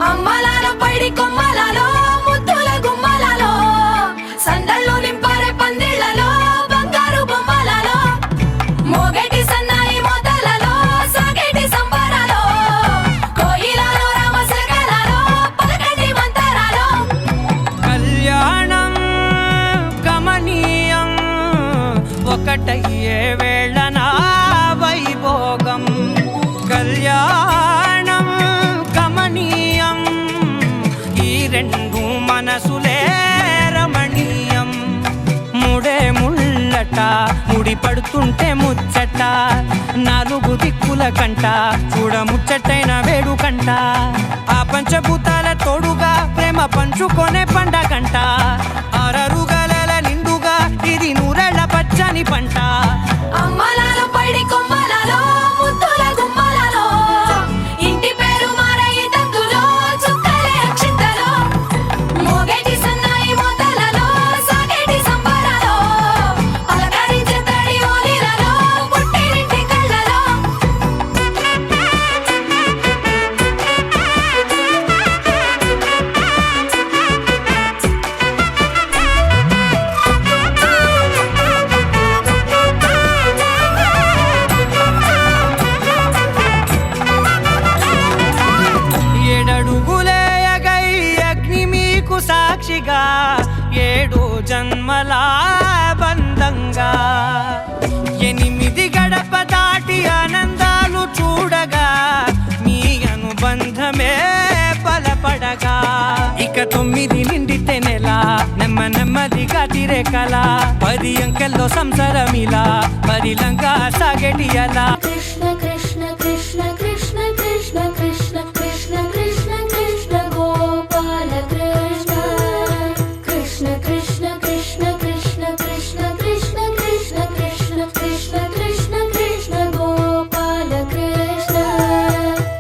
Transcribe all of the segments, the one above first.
అమ్మలాలో పైడి కొమ్మలాలో ముద్దుల గుమ్మలాలో సందళ్ళు నింపారే పందిళ్లలో బంగారు బొమ్మలలో మోగేటి సన్నాయి మోతలలో సాగేటి సంబరాలో కోయిలలో రామశకలలో పలకటి మంతరాలో కళ్యాణం గమనీయం ఒకటయ్యే వేళ నా వైభోగం కళ్యాణం గమనీయం ఈ రెండు మనసులే రమణీయం ముడే ముళ్ళట ముడి పడుతుంటే ముచ్చట నాలుగు దిక్కుల కంట చూడ ముచ్చటైన వేడుకంట ఆ పంచభూతాల తోడుగా ప్రేమ పంచుకొనే పండగంట అరరుగల నిండుగా ఇది నూరెళ్ళ పచ్చని పంట అమ్మలాలో పైడి కొమ్మలాలో ముద్దుల గుమ్మలాలో ఇంటి పేరు మారయి తందులో చుక్కలే అక్షింతలో మోగేటి సన్నాయి మోతలలో సాగేటి సంబరాలో పలకరించే తడి ఓలిలలో పుట్టినింటి కళ్ళలో ఏడడుగులేయగై అగ్ని మీకు సాక్షిగా ఏడు జన్మల బంధంగా 8 గడప దాటి ఆనందాలు చూడగా మీ అనుబంధమే బలపడగా ఇక 9 నిండితే నెల నెమ్మదిగా తిరేకల 10 అంకెల్లో సంసారమిలా పరిలంగా సాగేటి అలా కృష్ణ కృష్ణ కృష్ణ కృష్ణ కృష్ణ కృష్ణ కృష్ణ కృష్ణ కృష్ణ గోపాల కృష్ణ కృష్ణ కృష్ణ కృష్ణ కృష్ణ కృష్ణ కృష్ణ కృష్ణ కృష్ణ కృష్ణ కృష్ణ కృష్ణ గోపాల కృష్ణ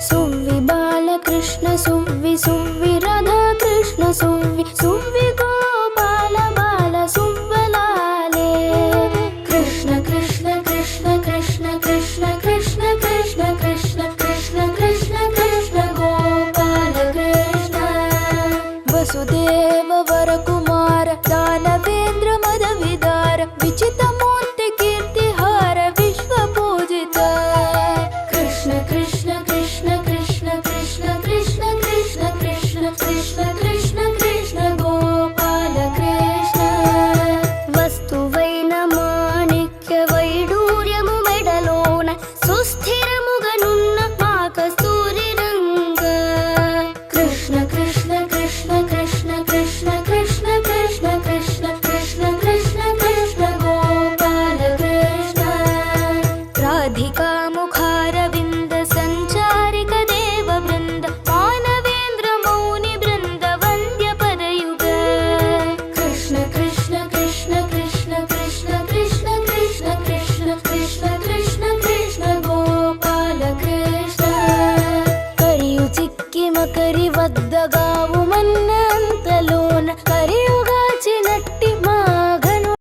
సువ్వి బాల కృష్ణ సువ్వి సువ్వి రాధా కృష్ణ సువ్వి సువ్వి గోపాల బాల సువ్వలాలే కృష్ణ కృష్ణ కృష్ణ కృష్ణ కృష్ణ కృష్ణ కృష్ణ కృష్ణ కృష్ణ కృష్ణ కృష్ణ గోపాల కృష్ణ వసుదేవ వరకుమార దానవేంద్ర మద విదార విచిత మూర్తి కీర్తిహార విశ్వ పూజిత కృష్ణ కృష్ణ కృష్ణ కృష్ణ కృష్ణ కృష్ణ కృష్ణ కృష్ణ కృష్ణ కృష్ణ కృష్ణ గోపాల కృష్ణ వస్తువైన మాణిక్య వైడూర్యము మెడలోన సుస్థిరముగనున్న మా కస్తూరి రంగ కృష్ణ కృష్ణ కృష్ణ కృష్ణ కృష్ణ కృష్ణ కృష్ణ కృష్ణ కృష్ణ కృష్ణ కృష్ణ గోపాల కృష్ణ రాధికా ముఖారవింద సంచారిక దేవ బృంద మానవేంద్ర మౌని బృంద వంద్య పదయుగ కృష్ణ కృష్ణ కృష్ణ కృష్ణ కృష్ణ కృష్ణ కృష్ణ కృష్ణ కృష్ణ కృష్ణ కృష్ణ గోపాల కృష్ణ కరియు చిక్కి మకరి వద్దగావు మన్న అంతలోన కరియుగాచినట్టి మాఘను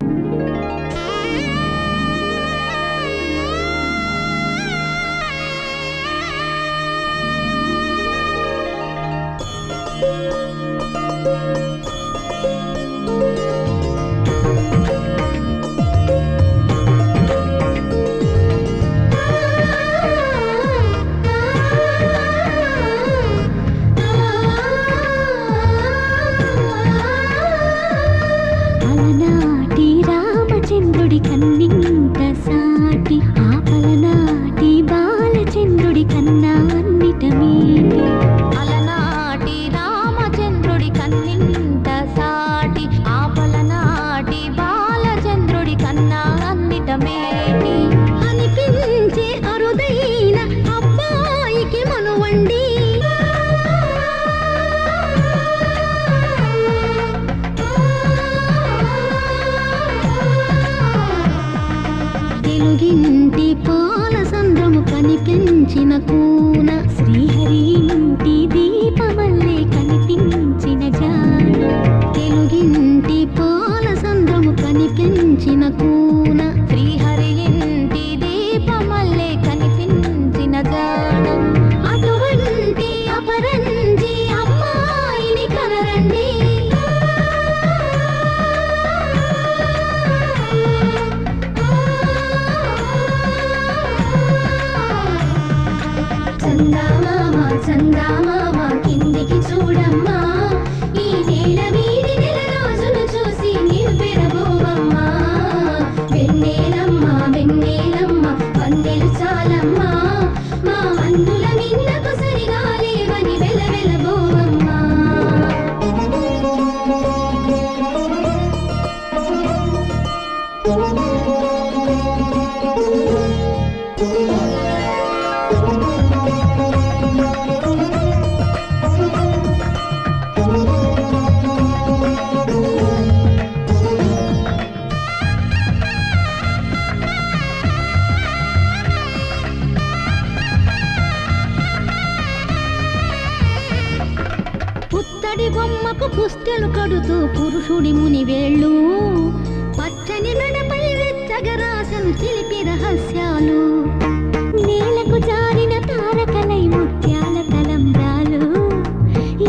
అలనాటి రామచంద్రుడి కన్నింత సాటి ఆపలనాటి బాలచంద్రుడి కన్నా అన్నిట మీటి అలనాటి రామచంద్రుడి కన్నింత పుత్తడి బొమ్మకు పుస్తెలు కడుతూ పురుషుడి ముని వేళ్ళు పచ్చని మెడపై వెచ్చగరాసను చిలిపి రహస్యాలు నేలకు జారిన తారకలై ముత్యాల తలంబ్రాలు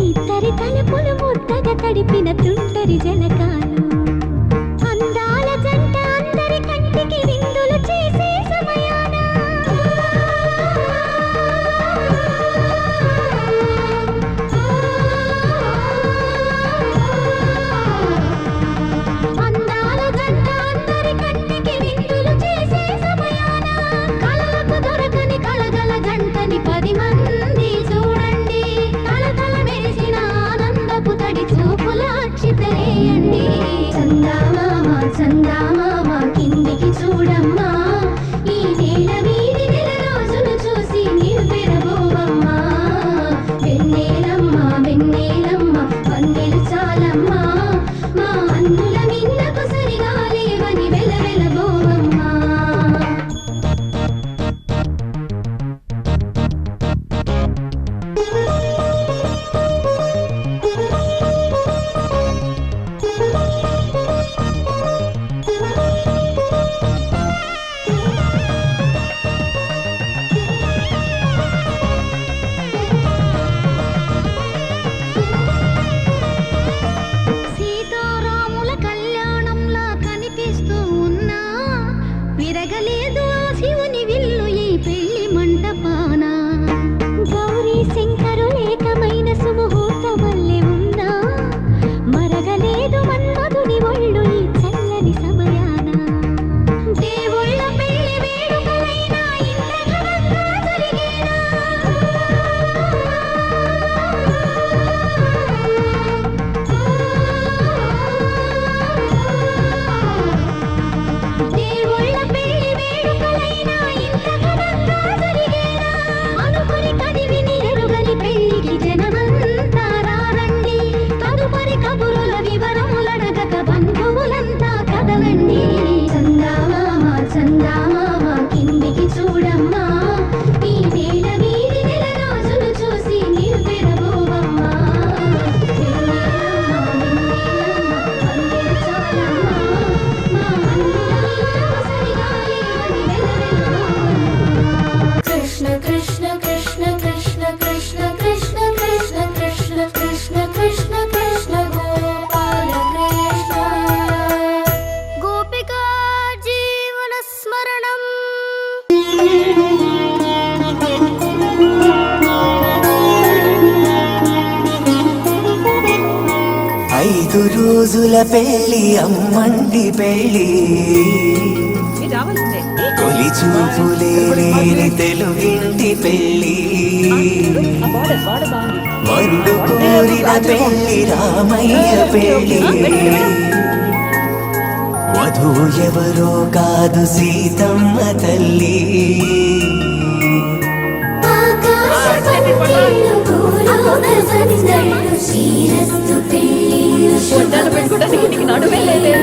ఇద్దరి తలుపులు ముద్దగా తడిపిన తుంటరి జలకాలు అందాల జంట అందరి కంటికి విందులు చేసే సమయాన అందాల జంట అందరి కంటికి విందులు చేసే సమయాన కళ్ళకు దొరకని కలగల జంటని 10 మంది చూడండి కలకల మెరిసిన ఆనందపు తడి చూపుల అక్షితలేయండి చందామామ కిందికి చూడమ్మా ఈ నేల వీధి నెల రోజులు చూసి నీవు పెరబోవమ్మా వెన్నెలమ్మ వన్నెలు చాలమ్మా మా అన్నుల మిన్నకు సరిగా లేవని వెలవెలబోవమ్మా సీతారాముల కళ్యాణంలా కనిపిస్తూ ఉన్నా విరగలేదు ఆ శివుని విల్లు ఈ పెళ్లి మంటపాన గౌరీ శంకరు ఏకమైన సుముహూర్తమల్లె ఉన్నా మరగలేదు మన్మధుని ఒళ్ళు ఈ చల్లని సమయాన దేవుళ్ళ పెళ్లి వేడుకలైనా ఇంత ఘనంగా జరిగేనా దేవుళ్ళ పెళ్లి వేడుకలైనా ఇంత ఘనంగా జరిగేనా అనుకుని కదివిని ఎరుగని పెళ్లికి జనమంతా రారండి తదుపరి కబురుల వివరములడగక బంధువులంతా కదలండి చందామామ కిందికి చూడమ్మా ఈ నేల వీధి నెల రోజులు చూసి నీవు పెరబోవమ్మా వన్నెలు చాలమ్మా మా అన్నుల మిన్నకు సరిగా లేవని వెలవెలబోవమ్మా కృష్ణ కృష్ణ కృష్ణ కృష్ణ కృష్ణ కృష్ణ కృష్ణ కృష్ణ కృష్ణ కృష్ణ కృష్ణ గోపాల కృష్ణ గోపికా జీవన స్మరణం 5 రోజుల పెళ్లి అమ్మండి పెళ్లి తొలి చూపులే లేని తెలుగింటి పెళ్లి వరుడు కోరిన పెళ్లి రామయ్య పెళ్లి వధువు ఎవరో కాదు సీతమ్మ తల్లి శ్రీరస్తు పెళ్లి పెట్టుకోవడానికి నీకు నడుమే లేదే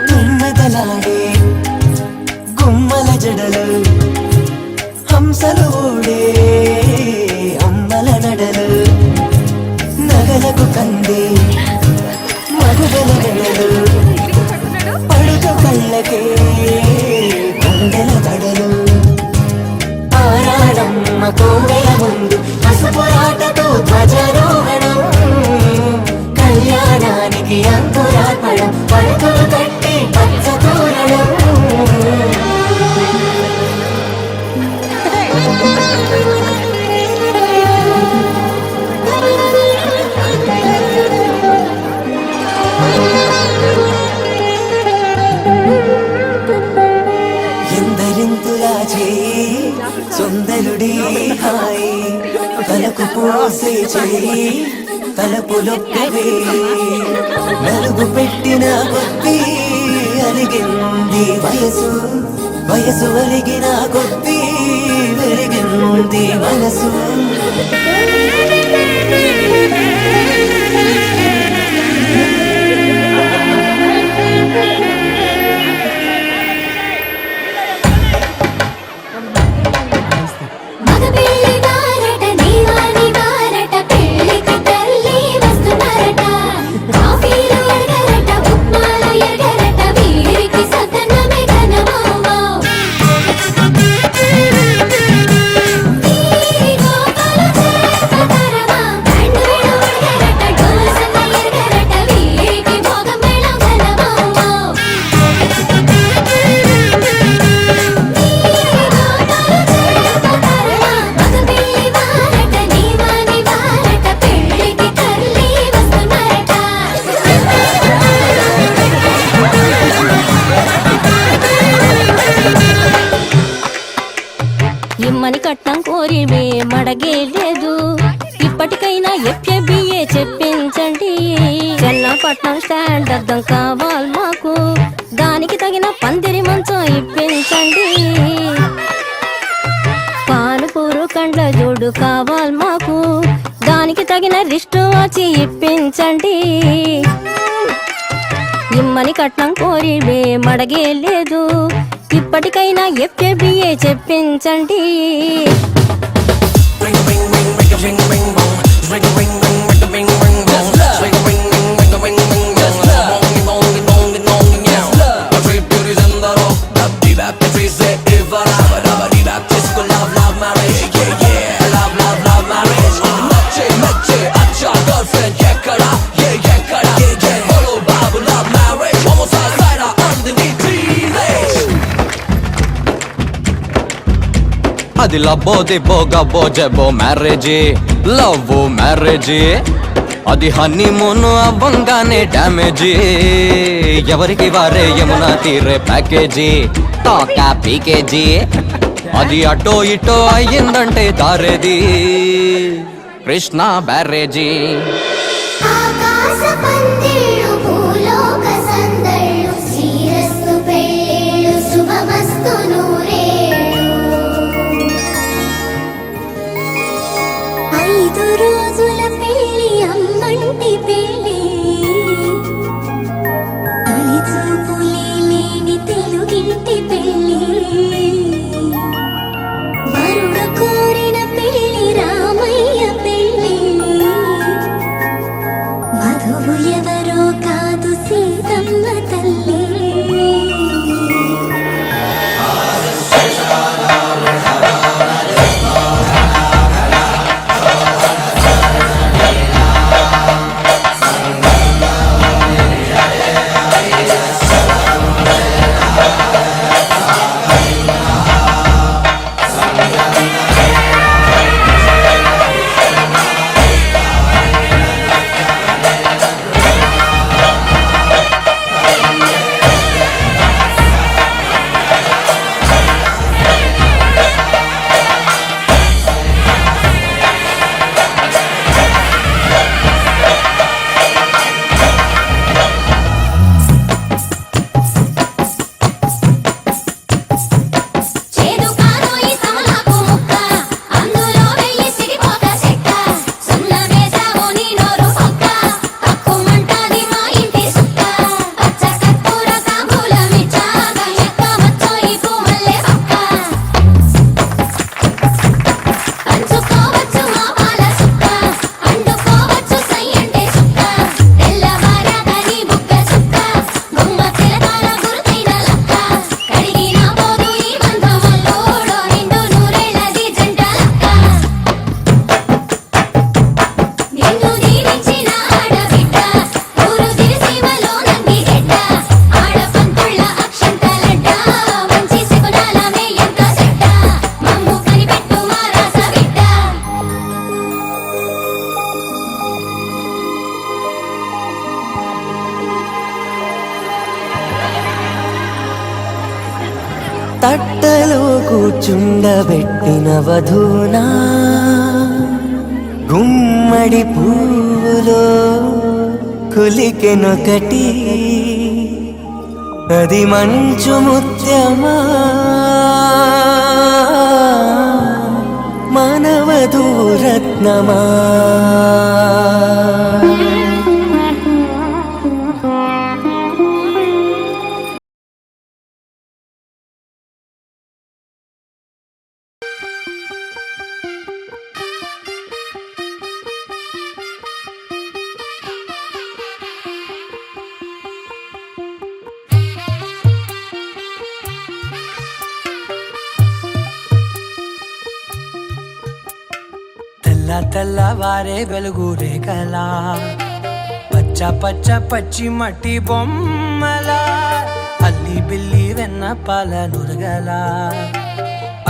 గుమ్మదలాడే గుమ్మల జడలు హంసలు ఓడే అమ్మల నడలు నగలకు కంది మగువల నెలలు పడుచు కళ్ళకే గుండెల తడలు ఆరాడమ్మ కోవెల ముందు పసుపురాటతో ధ్వజారోహణం కళ్యాణానికి అంకురార్పణం పడుతులు కట్టి పచ్చ తోరణం ఎందరింతులా చేయి సుందరుడి హాయి తలకు పోసే చేయి తలపులొక్కవే నలుగు పెట్టిన కొద్దీ అలిగింది వయసు వయసు అలిగిన కొద్దీ వెలిగింది మనసు కోరి మడగే లేదు. ఇప్పటికైనా FABA చెప్పించండి. చెన్నపట్నం స్టాండ్ అద్దం కావాలి మాకు, దానికి తగిన పందిరి మంచం ఇప్పించండి. పానుపూరు కండ్ల జోడు కావాలి మాకు, దానికి తగిన రిస్ట్ వాచి ఇప్పించండి. ఇమ్మని కట్నం కోరి మడగే లేదు. ఇప్పటికైనా FABA చెప్పించండి. అది లబ్బో దిబ్బో గబ్బో జబ్బో మ్యారేజీ, లవ్ మ్యారేజీ. అది హనీమూన్ అవ్వంగానే డ్యామేజీ. ఎవరికి వారే యమునా తీరే ప్యాకేజీ, టాకా పీకేజీ. అది అటో ఇటో అయ్యిందంటే దారేది కృష్ణ బ్యారేజీ. ఆకాశ పందిళ్ళు భూలోక సందళ్ళు శ్రీరస్తు పెళ్ళిళ్ళు శుభమస్తు నూరేళ్ళు. 5 రోజుల పెళ్ళి అమ్మంటి పెళ్ళి, తొలి చూపులే లేని తెలుగింటి పెళ్ళి. వరుడు కోరిన పెళ్ళి రామయ్య పెళ్ళి, వధువు ఎవరో కాదు సీతమ్మ తల్లి. తట్టలో కూర్చుండబెట్టిన వధూనా, గుమ్మడి పూలో కులికెనొకటి, అది మంచు ముత్యమా మనవధూరత్నమా. తెల్లవారే వెలుగు రేఖలా, పచ్చ పచ్చ పచ్చి మట్టి బొమ్మలా, అల్లి బిల్లి వెన్న పాల నురగలా,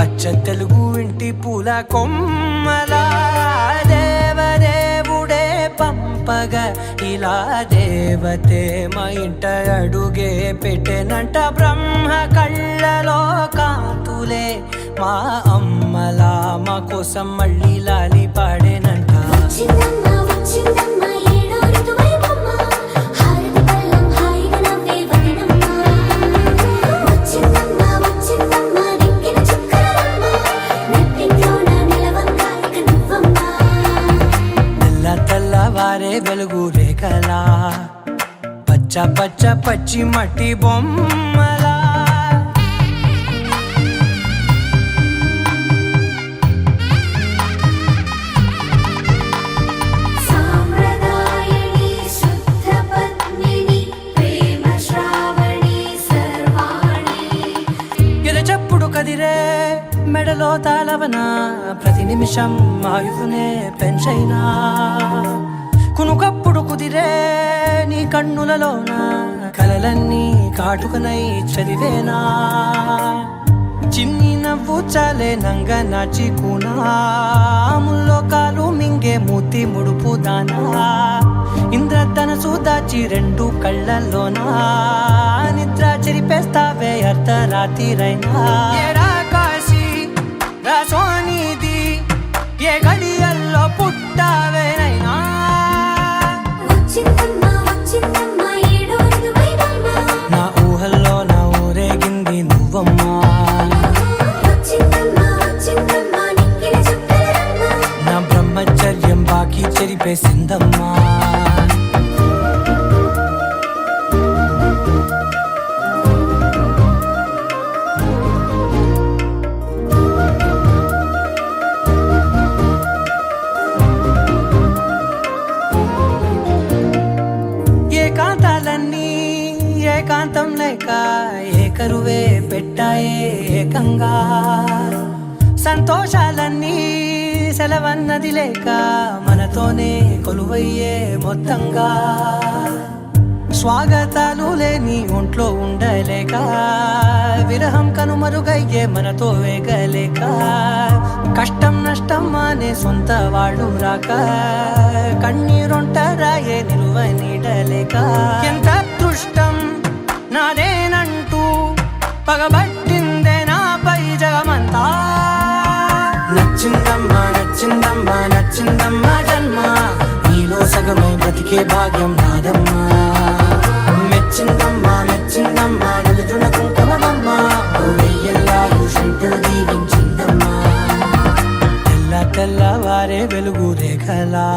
అచ్చ తెలుగు ఇంటి పూల కొమ్మలా. దేవదేవుడే పంప చెప్పగా ఇలా దేవతే మా ఇంట అడుగే పెట్టెనంట బ్రహ్మ కళ్ళలో కాంతులే మా అమ్మలా మా కోసం మళ్ళీ లాలి పాడేనంట వచ్చిందమ్మ వచ్చిందమ్మ ఏడో ఋతువైవమ్మ హారతి పళ్ళం హాయిగా నవ్వే వదినమ్మ వచ్చిందమ్మ వచ్చిందమ్మ నింగిన చుక్కలమ్మ నెట్టింట్లోన నిలవంగా ఇక నువ్వమ్మ తెల్ల తెల్లవారే వెలుగు రేఖలా పచ్చ పచ్చ పచ్చి మట్టి బొమ్మలా సామ్రదాయని శుద్ధ పద్మిని ప్రేమ శ్రావణి సర్వాణి ఎరచప్పుడు కదిరే మెడలో తాళవన ప్రతి నిమిషం ఆయుధునే పెంచైనా కునుకప్పుడు కుదిరే నీ కన్నులలోన కలలన్నీ కాటుకనై చదివేనా చిన్ని నవ్వు చాలే నంగ నాచి కూనాముల్లో కాలు మింగే మూతి ముడుపు దానా ఇంద్రధనసు దాచి రెండు కళ్ళల్లోనా నిద్ర చెరిపేస్తావే అర్ధరాత్రిరైనా ఏడా కాశీ రాసోనిది ఏ గడియల్లో పుట్టావేనైనా వచ్చిందమ్మ వచ్చిందమ్మ ఏడో ఋతువైవమ్మ నా ఊహల్లో నా ఊరేగింది నువ్వమ్మా వచ్చిందమ్మ వచ్చిందమ్మ నింగిన చుక్కలమ్మ నా బ్రహ్మచర్యం బాకీ చెరిపేసిందమ్మా ఏకాంతాలన్నీ ఏకాంతం లేక ఏకరువే పెట్టాయే ఏకంగా సంతోషాలన్నీ సెలవన్నది లేక మనతోనే కొలువయ్యే మొత్తంగా స్వాగతాలు లేని ఒంట్లో ఉండలేక విరహం కనుమరుగయ్యే మనతో వేగలేక కష్టం నష్టం అనే సొంత వాళ్ళు రాక కన్నీరొంటరాయే నిలువ నీడలేక ఎంత అదృష్టం నాదేనంటూ పగబట్టిందే నాపై జగమంతా నచ్చిందమ్మా నచ్చిందమ్మా నచ్చిందమ్మా జన్మ నీలో సగమై బ్రతికే భాగ్యం నాదమ్మా మెచ్చిందమ్మా మెచ్చిందమ్మా నలుదున కుంకుమమ్మా వెయ్యల్లాలు శంకరు దీవించిందమ్మా తెల్ల తెల్లవారే వెలుగు రేఖలా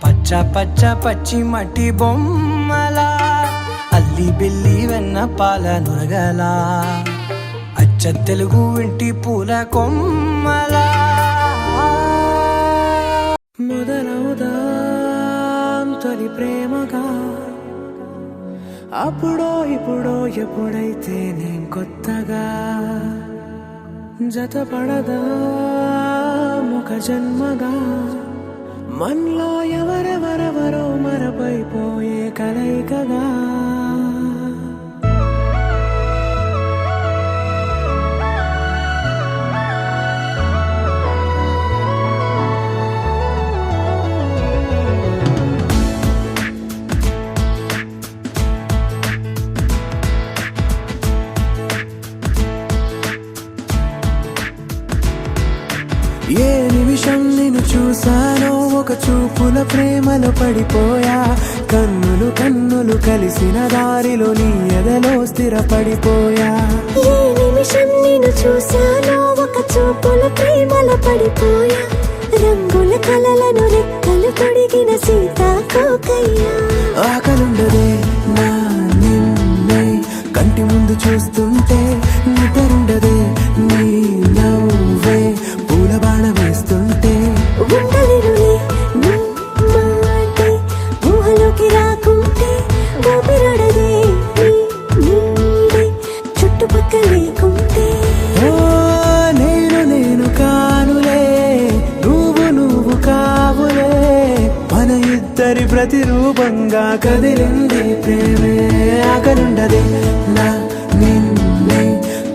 పచ్చ పచ్చ పచ్చి మట్టి బొమ్మలా అల్లి బిల్లి వెన్న పాల నురగలా అచ్చ తెలుగు ఇంటి పూల కొమ్మలా మొదలవుదాం తొలి ప్రేమగా అప్పుడో ఇప్పుడో ఎప్పుడైతే నేను కొత్తగా జతపడదా ఒక జన్మగా మనలో ఎవరెవరెవరో మరపైపోయే కలయికగా ఏ నిమిషం నిన్ను చూసానో ఒక చూపుల ప్రేమలో పడిపోయా కన్నులు కన్నులు కలిసిన దారిలో నీ ఎదలో స్థిరపడిపోయా ఏ నిమిషం నిన్ను చూశానో ఒక చూపుల ప్రేమలో పడిపోయా రంగుల కలలను రెక్కలు తొడిగిన సీతాకోకయ్యా ఆకలుండదే నా నిన్నే కంటి ముందు చూస్తుంటే నిద్రుండదే నీ నవ్వే పూల బాణ వేస్తుంటే ఉండలేనులే నీ మాటే ఊహలోకి రాకుంటే ఊపిరాడదే నీ నీడే చుట్టుపక్కల లేకుంటే ఓ నేను కానులే నువ్వు కావులే మన ఇద్దరి ప్రతిరూపంగా కదిలింది ప్రేమే ఆకలుండదే నా నిన్నే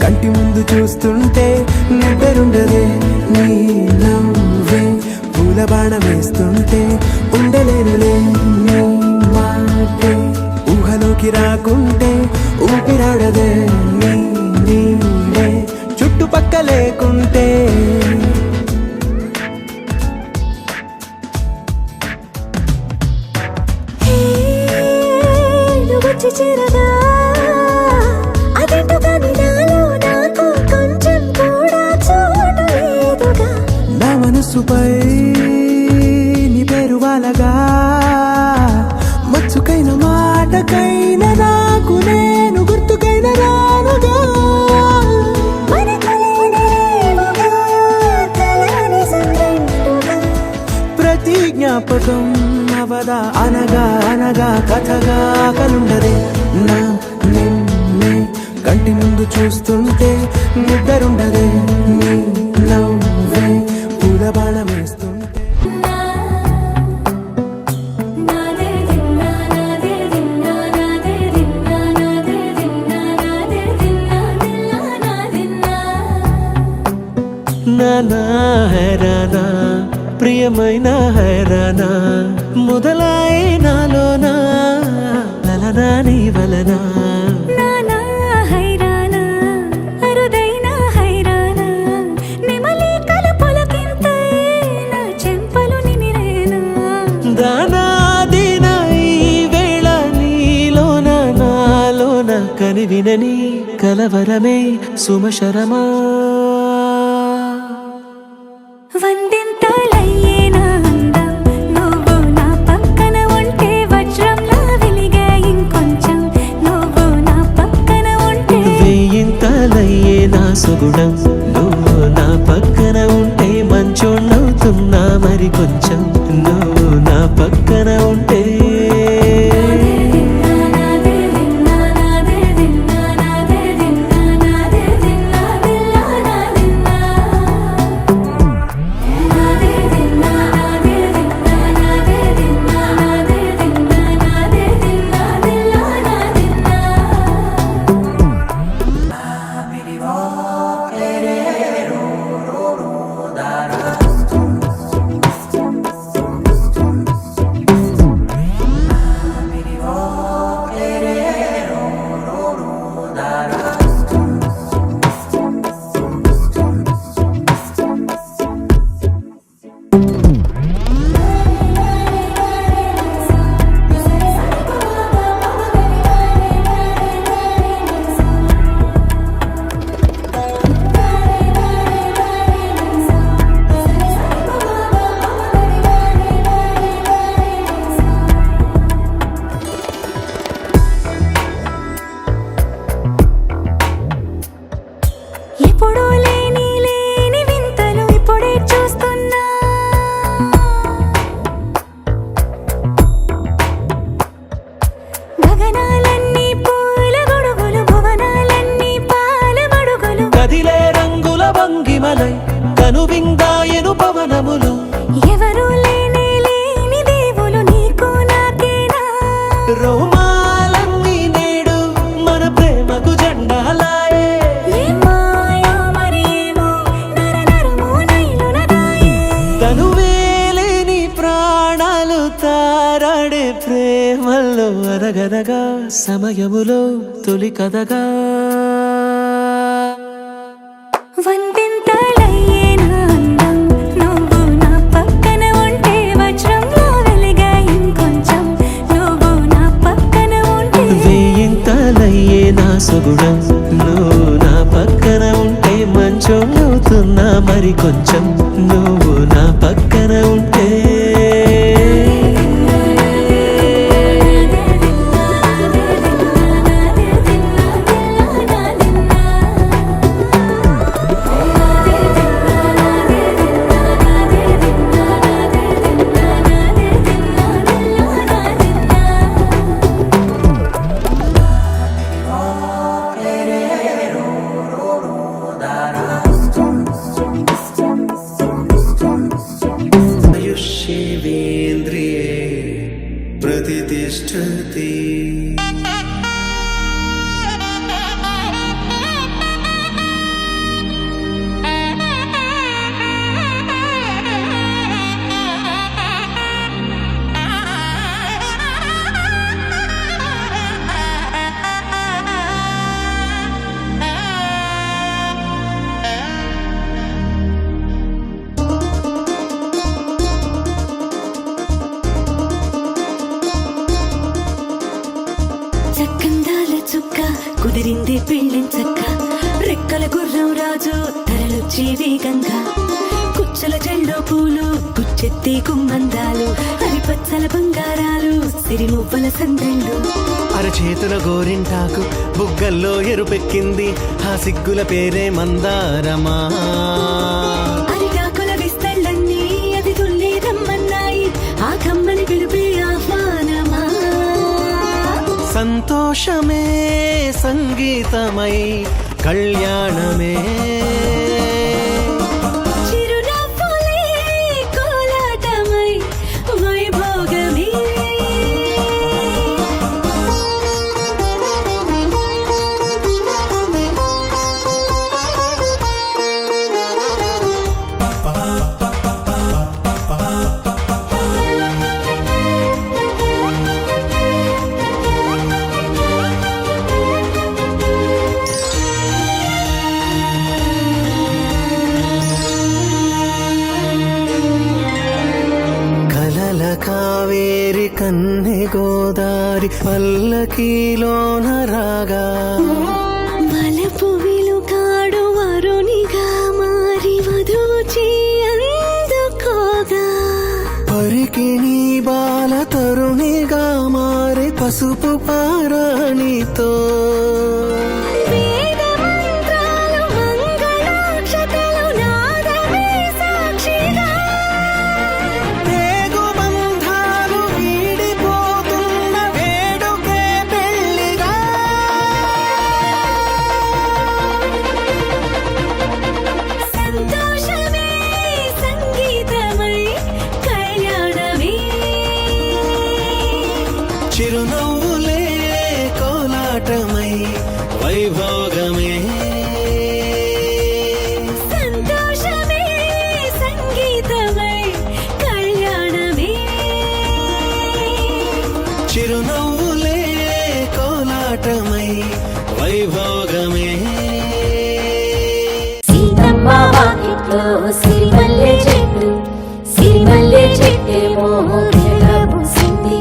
కంటి ముందు చూస్తుంటే నిద్రుండదే నీ నవ్వే పూల బాణ వేస్తుంటే ఉండలేనులే ఉనికి రాకుంటే ఊపిరాడదే నీ నీడే చుట్టుపక్క లేకుంటే వచ్చి చేరగా అదేంటో కానీ నాలో నాకు కొంచెం కూడా చోటు లేదుగా నా మనసుపై నీ పేరు వాలగా మచ్చుకైన మాటకైన నాకు నేను గుర్తుకైన రానుగా ప్రతి జ్ఞాపకం అవదా అనగా అనగా కథగా కలుండదే నా నిన్నే కంటి ముందు చూస్తుంటే నిద్రుండదే నీ నవ్వే పూల బాణం వేస్తుంటే నానా హైరానా ప్రియమైన హైరానా మొదలాయి నాలోనా లలనా నీ వలనా నానా హైరానా అరుదైన హైరానా నెమలి కలపులకింతై నా చెంపలు నిమిరేనా దానాదిన ఈ వేళ నీలోన నాలోన కనివినని కలవరమే సుమశరమా వందింతలయ్యేనా అందం నువ్వు నా పక్కన ఉంటే వజ్రంలా వెలిగే ఇంకొంచెం నువ్వు నా పక్కన ఉంటే వేయింతలయ్యే నా సుగుణం నువ్వు నా పక్కన ఉంటే మంచోళ్ళవుతున్నా మరి కొంచెం నువ్వు నా పక్కన ఉంటే ఎప్పుడూ లేని లేని వింతలు ఇప్పుడే చూస్తున్నా గగనాలన్నీ పూల గొడుగులు భువనాలన్నీ పాల మడుగులు కదిలే రంగుల భంగిమలై కనువిందాయను పవనములు ఎవరూ లేని లేని దేవులు నీకు నాకేనా రోమాలన్నీ నేడు మన ప్రేమకు జెండాలాయే ఏ మాయో మరి ఏమో నరనరమో నైలునదాయే తనువేలేని ప్రాణాలు తారాడే ప్రేమల్లో అరగరగా సమయములో తొలి కథగా వందింతలయ్యేనా అందం నువ్వు నా పక్కన ఉంటే వజ్రంలా వెలిగే ఇంకొంచెం నువ్వు నా పక్కన ఉంటే వేయింతలయ్యే నా సుగుణం నువ్వు నా పక్కన ఉంటే మంచోళ్ళవుతున్నా మరి కొంచెం నువ్వు నా పక్కన ఉంటే చక్కందాల చుక్క కుదిరింది పెళ్ళించక్క రెక్కల గుర్రం రాజు తరలొచ్చే వేగంగా కుచ్చల చెల్లో పూలు గుచ్చెత్తి గుమ్మందాలు అరిపచ్చల బంగారాలు సిరిమువ్వల సందళ్ళు అరచేతుల గోరింటాకు బుగ్గల్లో ఎరుపెక్కింది ఆ సిగ్గుల పేరే మందారమా అరిటాకుల విస్తళ్ళన్నీ అది తుల్లి రమ్మన్నాయి ఆ కమ్మని పిలిపే ఆహ్వానమా సంతోషమే సంగీతమై కళ్యాణమే చిరునవ్వులే కోలాటమై వైభోగమే కలల కావేరి కన్నె గోదారి పల్లకీలోన రాగా మలపు విలుకాడు వరునిగా మారి వధూచి అందుకోగా పరికిణి బాల తరుణిగా మారి పసుపు పారాణితో వేద మంత్రాలు మంగళాక్షతలు నాదమే సాక్షిగా పేగు బంధాలు వీడిపోతున్న వేడుకే పెళ్లిగా సంతోషమే సంగీతమై కళ్యాణమే చిరునవ్వులే కోలాటమై వైభోగమే సంతోషమే సంగీతమై కళ్యాణమే చిరునవ్వులే కోలాటమై వైభోగమే సీతమ్మ వాకిట్లో సిరిమల్లె చెట్టేమో పూసింది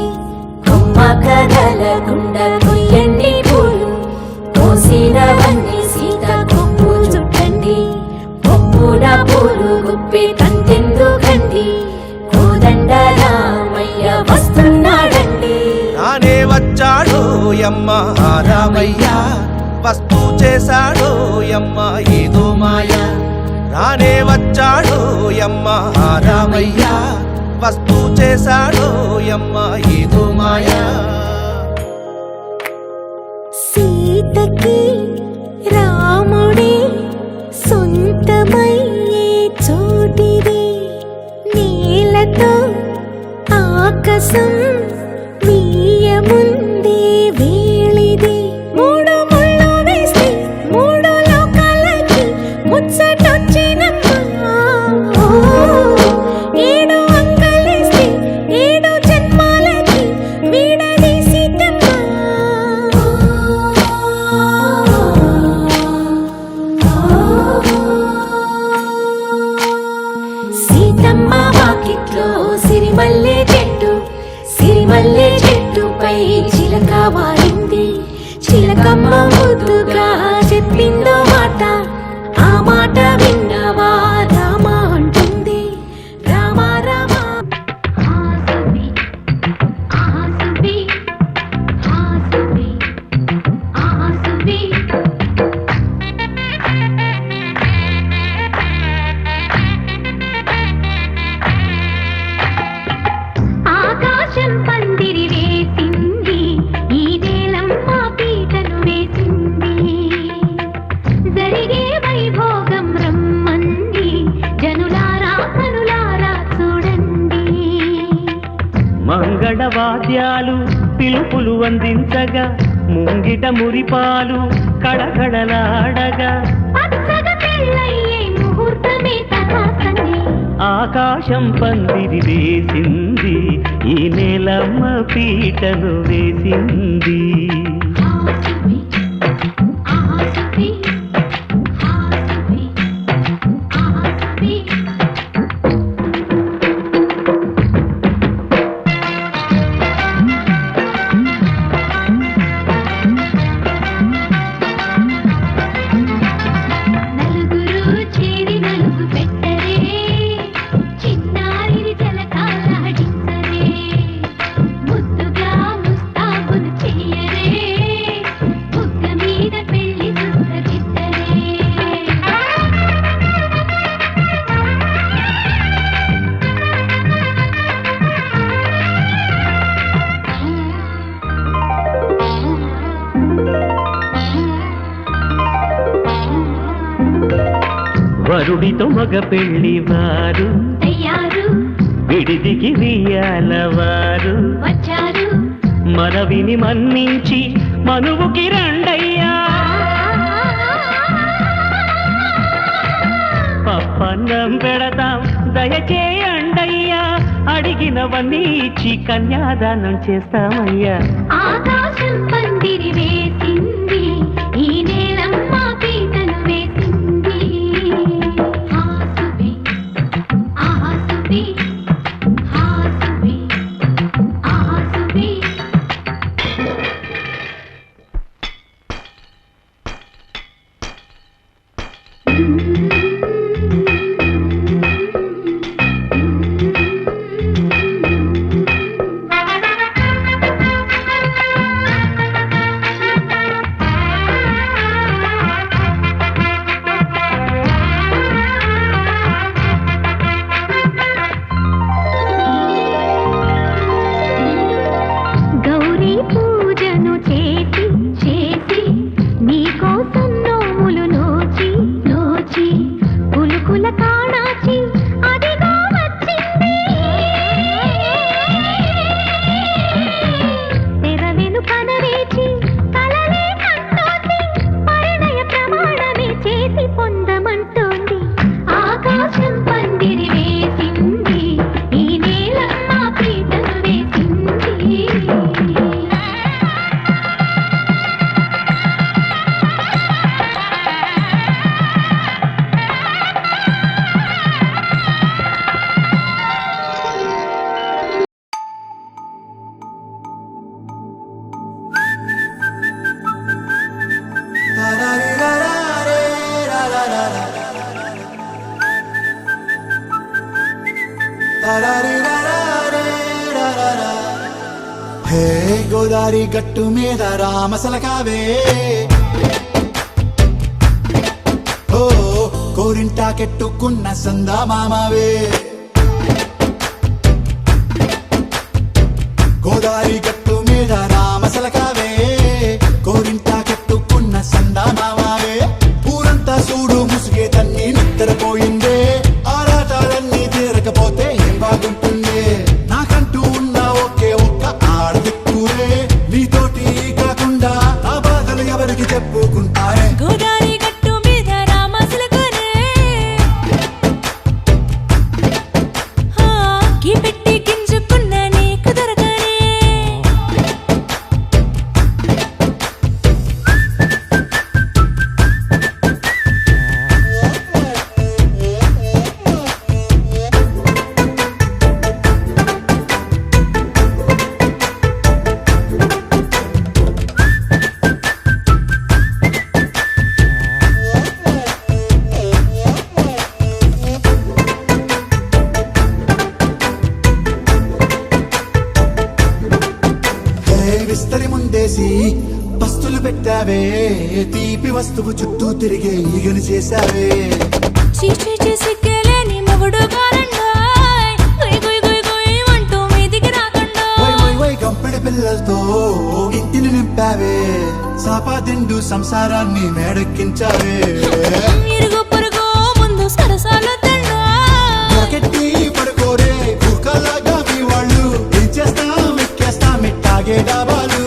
కొమ్మ కదలకుండా కొయ్యండి పూలు కోసినవన్నీ సీత కొప్పు చుట్టండి కొప్పున పూలు గుప్పి కంటెందుకండి కోదండ రామయ్య వస్తున్నాడండి రానే వచ్చాడు యమ్మ రామయ్య వస్తూ చేశాడు యమ్మ ఏదో మాయ రానే వచ్చాడు యమ్మ రామయ్య వస్తూ చేశాడు యమ్మ ఏదో మాయ సీతకి రాముడే సొంతమయ్యే చోటిది నీలతో ఆకాశం వీయముందే వేళిది మూడు ముళ్ళు వేసి మూడు లోకాలకి ముచ్చటొచ్చినమ్మా ఏడు అంకలేసి ఏడు జన్మాలకి వీడదీసిటమ్మా సీతమ్మ వాకిట్లో సిరిమల్లె చెట్టుపై చిలక వాడింది చిలకమ్మ ముద్దుగా చెప్పిందో మాట ఆ మాట విన్నవా రామ అంటుంది రామ రామ ఆసువి ఆసువి ఆసువి ఆసువి ఆకాశం పందిరి వేసింది ఈ నేలమ్మ పీటను వేసింది జరిగే వైభోగం రమ్మంది జనులారా కనులారా చూడండి మంగళ వాద్యాలు పిలుపులు అందించగా ముంగిట మురిపాలు కళకళలాడగా పచ్చగా పెళ్ళయ్యే ముహూర్తమే తహాసనే ఆకాశం పందిరి వేసింది ఈ నేలమ్మ పీటను వేసింది ఆసువి ఆసువి ఆసువి ఆసువి వరుడితో మగ పెళ్లి వారు అయ్యారు విడిదికి వియ్యాలవారు వచ్చారు మనవిని మన్నించి మనువుకి రండయ్యా పప్పన్నం పెడతాం దయచేయండయ్యా అడిగినవన్నీ ఇచ్చి కన్యాదానం చేస్తామయ్యా ఆకాశం పందిరి వేసింది ఈ నేలమ్మ పీటలు వేసింది హాసుబి ఆసుబి హాసుబి ఆసుబి గౌరీ పూజను చేసి చేసి నీకోసం నోములు నోచి నోచి పులుకుల కాణాచి అదిగో వచ్చింది తెర వెనుకన వేచి కలలే కంటోంది పరిణయ ప్రమాణమే చేసి పొందమంటోంది ఆకాశం పందిరి వేసింది ఈ నేలమ్మ పీటలు వేసింది హే గోదారి గట్టు మీద రామసలకావే ఓ కోరింటాకెట్టుకున్న సందా మామావే గోదారి గట్టు మీద రామసలకావే కోరింటాకెట్టుకున్న సందా మామావే ఊరంతా చూడు ముసుగే తన్ని నిద్రపోయిందే ఆరాటాలన్నీ తీరకపోతే ఏం బాగుంటుంది నాకంటూ ఉన్న ఒకే ఒక్క ఆడదిక్కురే నీతోటి కాకుండా నా బాధలు ఎవరికి చెప్పుకుంటారే గోదారి గట్టు మీద రామసులకునే గీ పెట్టి గింజుకున్న నీకు దొరకనే విస్తరి ముందేసి పస్తులు పెట్టావే తీపి వస్తువు చుట్టూ తిరిగే ఈగలు చేశావే చీచీ చేసి కేలేని మొగుడు కారండాయ్ గుయ్ గుయ్ గుయ్ గుయ్ అంటూ మీదికి రాకుండా వై వై వై గంపెడి పిల్లలతో ఇంటిని నింపావే సాపాదిండు సంసారాన్ని మేడెక్కించావే ఇరుగు పొరుగు ముందు సరసాలు తండా దొరకెట్టి పడుకోరే కుక్కలాగా మీ వాళ్ళు ఏం చేస్తాం ఎక్కేస్తాం ఇట్టాగే డాబాలు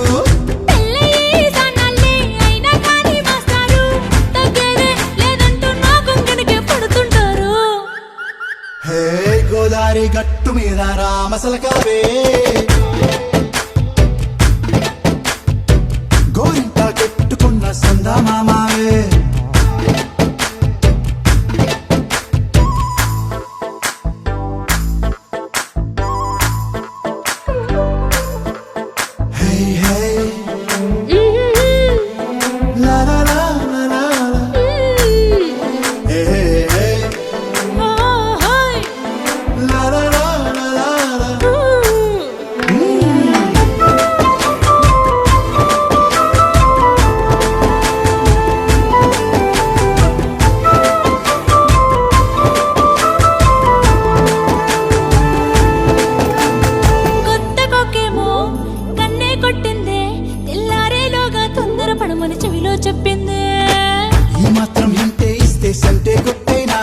పెళ్ళయి సన్నాళ్ళే అయినా కానీ మాస్తారు తగ్గేదే లేదంటూ నా కొంగనికే పడుతుంటారు హే గోదారి గట్టు మీద రామసలకావే గోరింట పెట్టుకున్న సందా మామావే హే హే లా లా లా లా లా లా. హే హే హే లా లా లా లా లా లా. కొత్త కొక్కేమో కన్నే కొట్టిందే తెల్లారేలోగా తొందరపడమని చెవిలో చెప్పిందే ఈ మాత్రం ఇంటే ఇస్తే సంటే కొట్టైనా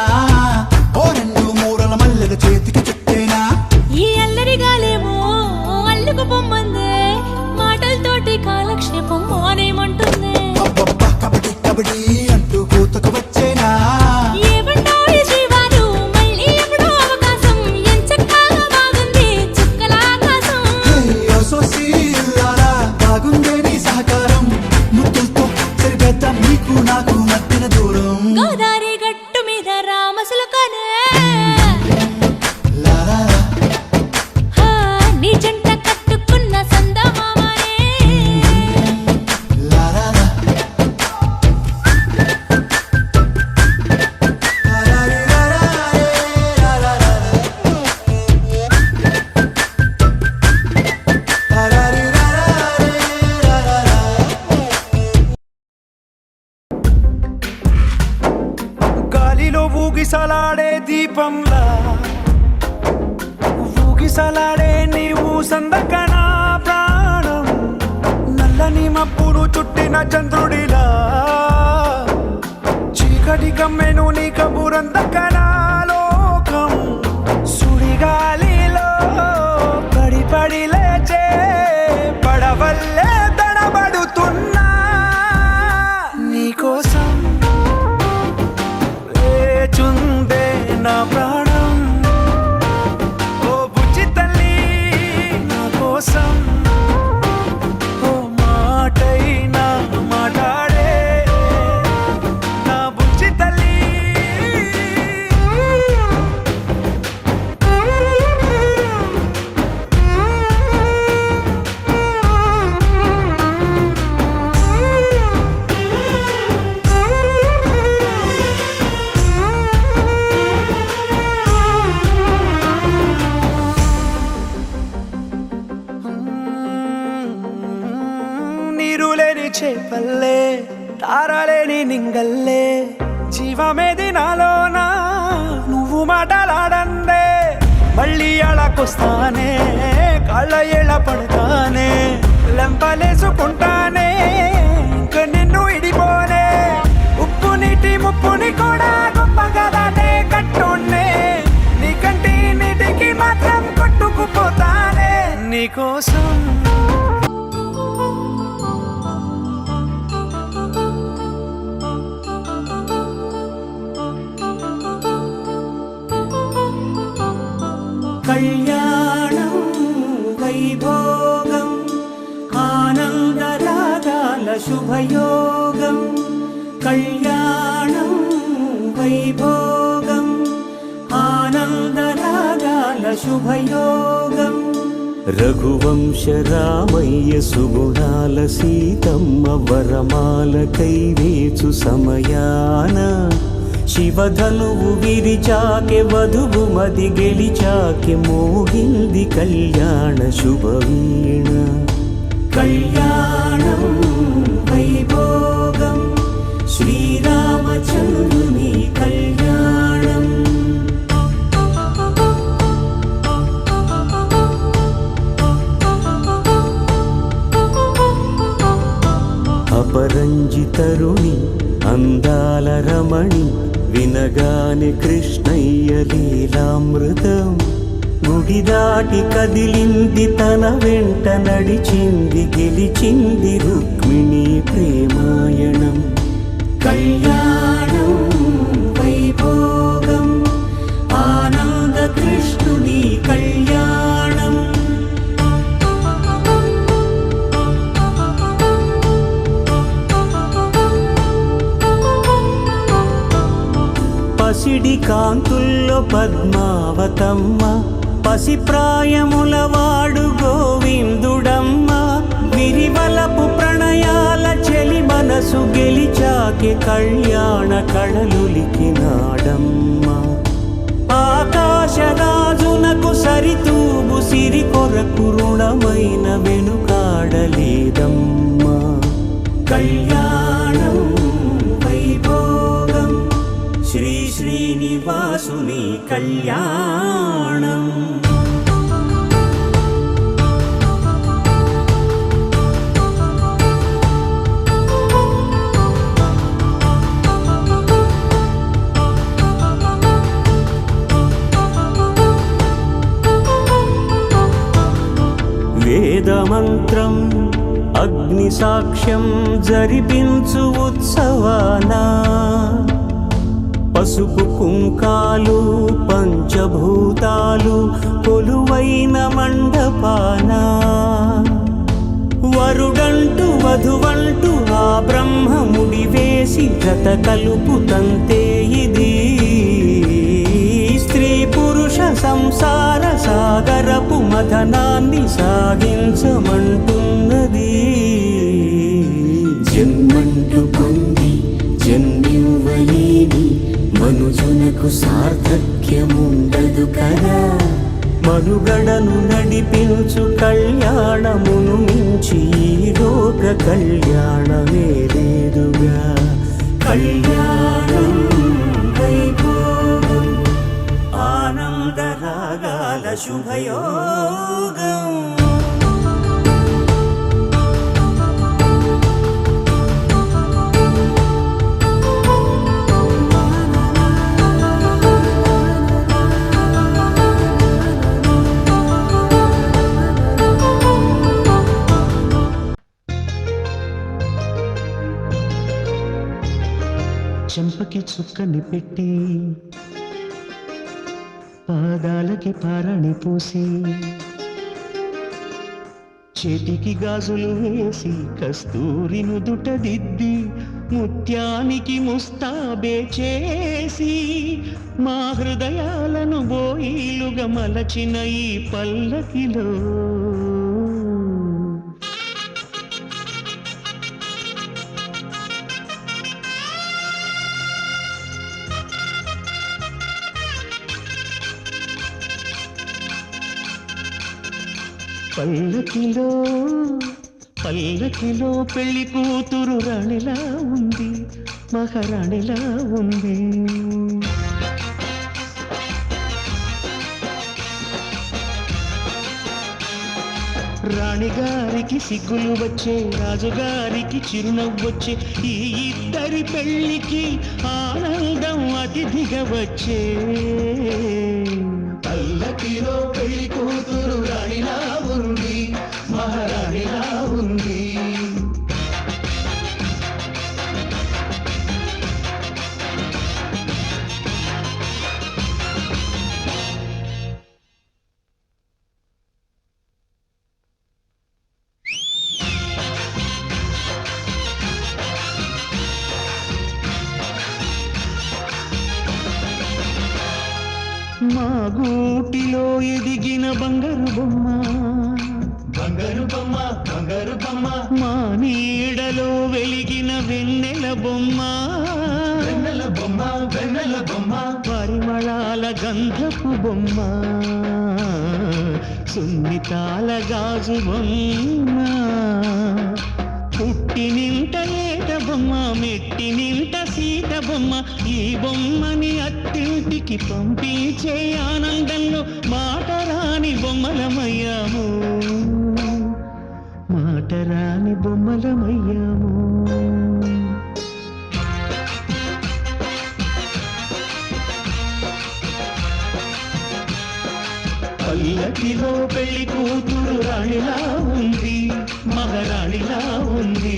ఊగిసలాడే దీపంలా ఊగిసలాడే నీవు సందకనా ప్రాణం నల్లని మబ్బును చుట్టిన చంద్రుడిలా చీకటి కమ్మెను నీ కబురందకనా లోకం సుడిగాలిలో పడి పడి లేచే పడవల్లే తడబడుతున్నా నీకోసం లేచుందే నా ప్రాణం ఓ బుజ్జి తల్లి నా కోసం ఓ మాటైనా మాట్లాడే నా బుజ్జి తల్లి నీరులేని చేపల్లే తారలేని నింగల్లే జీవమేది నాలోనా నువ్వు మాటలాడందే మళ్ళీ అళకొస్తానే కాళ్ళ ఏళ్ళ పడతానే లెంపలేసుకుంటానే ఇంక నిన్ను ఇడిపోనే ఉప్పు నీటి ముప్పుని కూడా గొప్పగా దాటే కట్టున్నే నీ కంటి నీటికి మాత్రం కొట్టుకుపోతానే నీకోసం కళ్యాణం వైభోగం ఆనందరాగాల శుభయోగం కళ్యాణం వైభోగం ఆనందరాగాల శుభయోగం రఘువంశ రామయ్య సుగుణాల సీతమ్మ వరమాల కైవేచు సమయాన శివధనువు విరిచాకె వధువు మది గెలిచాకె మోగింది కళ్యాణ శుభవీణ కళ్యాణం వైభోగం శ్రీరామచంద్రుని కళ్యాణం అపరంజి తరుణి అందాల రమణి వినగాని కృష్ణయ్య లీలామృతం గుడి దాటి కదిలింది తన వెంట నడిచింది గెలిచింది రుక్మిణి ప్రేమాయణం కళ్యాణం వైభోగం ఆనంద కృష్ణుని కళ్యాణం పసిడి కాంతుల్లో పద్మావతమ్మ పసిప్రాయముల వాడు గోవిందుడమ్మ విరివలపు ప్రణయాల చెలి మనసు గెలిచాకే కళ్యాణ కళలులికినాడమ్మ ఆకాశరాజునకు సరితూబు సిరి కొరకు రుణమైన వెనుకాడలేదమ్మ కళ్యాణం వైభోగం శ్రీ శ్రీనివాసుని కళ్యాణం వేదమంత్రం అగ్ని సాక్ష్యం జరిపించు ఉత్సవానా పసుపు కుంకాలు పంచభూతాలు కొలువైన మండపాన వరుడంటూ వధువంటూ ఆ బ్రహ్మముడి వేసి జత కలుపుతంతే ఇది స్త్రీ పురుష సంసార సాగరపు మథనాన్ని సాగించమంటున్నది జన్మంటూ పొంది జన్మివ్వలేని మనుజునకు సార్థక్యముండదు కదా మనుగడను నడిపించు కళ్యాణమును మించి ఈ లోక కళ్యాణమే లేదుగా కళ్యాణం వైభోగం శుభయోగం. చెంపకి చుక్కని పెట్టి పాదాలకి పారాణి పూసి చేతికి గాజులు వేసి కస్తూరి నుదుట దిద్ది ముత్యానికి ముస్తాబే చేసి మా హృదయాలను బోయిలుగా మలచిన ఈ పల్లకిలో పల్లకిలో పల్లకిలో పెళ్లి కూతురు రాణిలా ఉంది, మహారాణిలా ఉంది. రాణిగారికి సిగ్గులు వచ్చే, రాజుగారికి చిరునవ్వొచ్చే, ఈ ఇద్దరి పెళ్లికి ఆనందం అతిథిగా వచ్చే. పల్లకిలో పెళ్లి కూతురు రాణిలా ఉంది, మహారాణిలా ఉంది. మా గూటిలో ఎదిగిన బంగారు బొమ్మ, బంగారు బొమ్మ, బంగారు బొమ్మ. మా నీడలో వెలిగిన వెన్నెల బొమ్మ, వెన్నెల బొమ్మ, వెన్నెల బొమ్మ. పరిమళాల గంధపు బొమ్మ, సున్నితాల గాజు బొమ్మ. పుట్టి నింట ఏట బొమ్మ, మెట్టి నింట సీత బొమ్మ. ఈ బొమ్మని అత్తింటికి పంపించే ఆనందంలో మాటరాని బొమ్మలమయ్యాము, మాటరాని బొమ్మలమయ్యాము. పల్లకిలో పెళ్లి కూతురు రాణిలా ఉంది, మహారాణిలా ఉంది.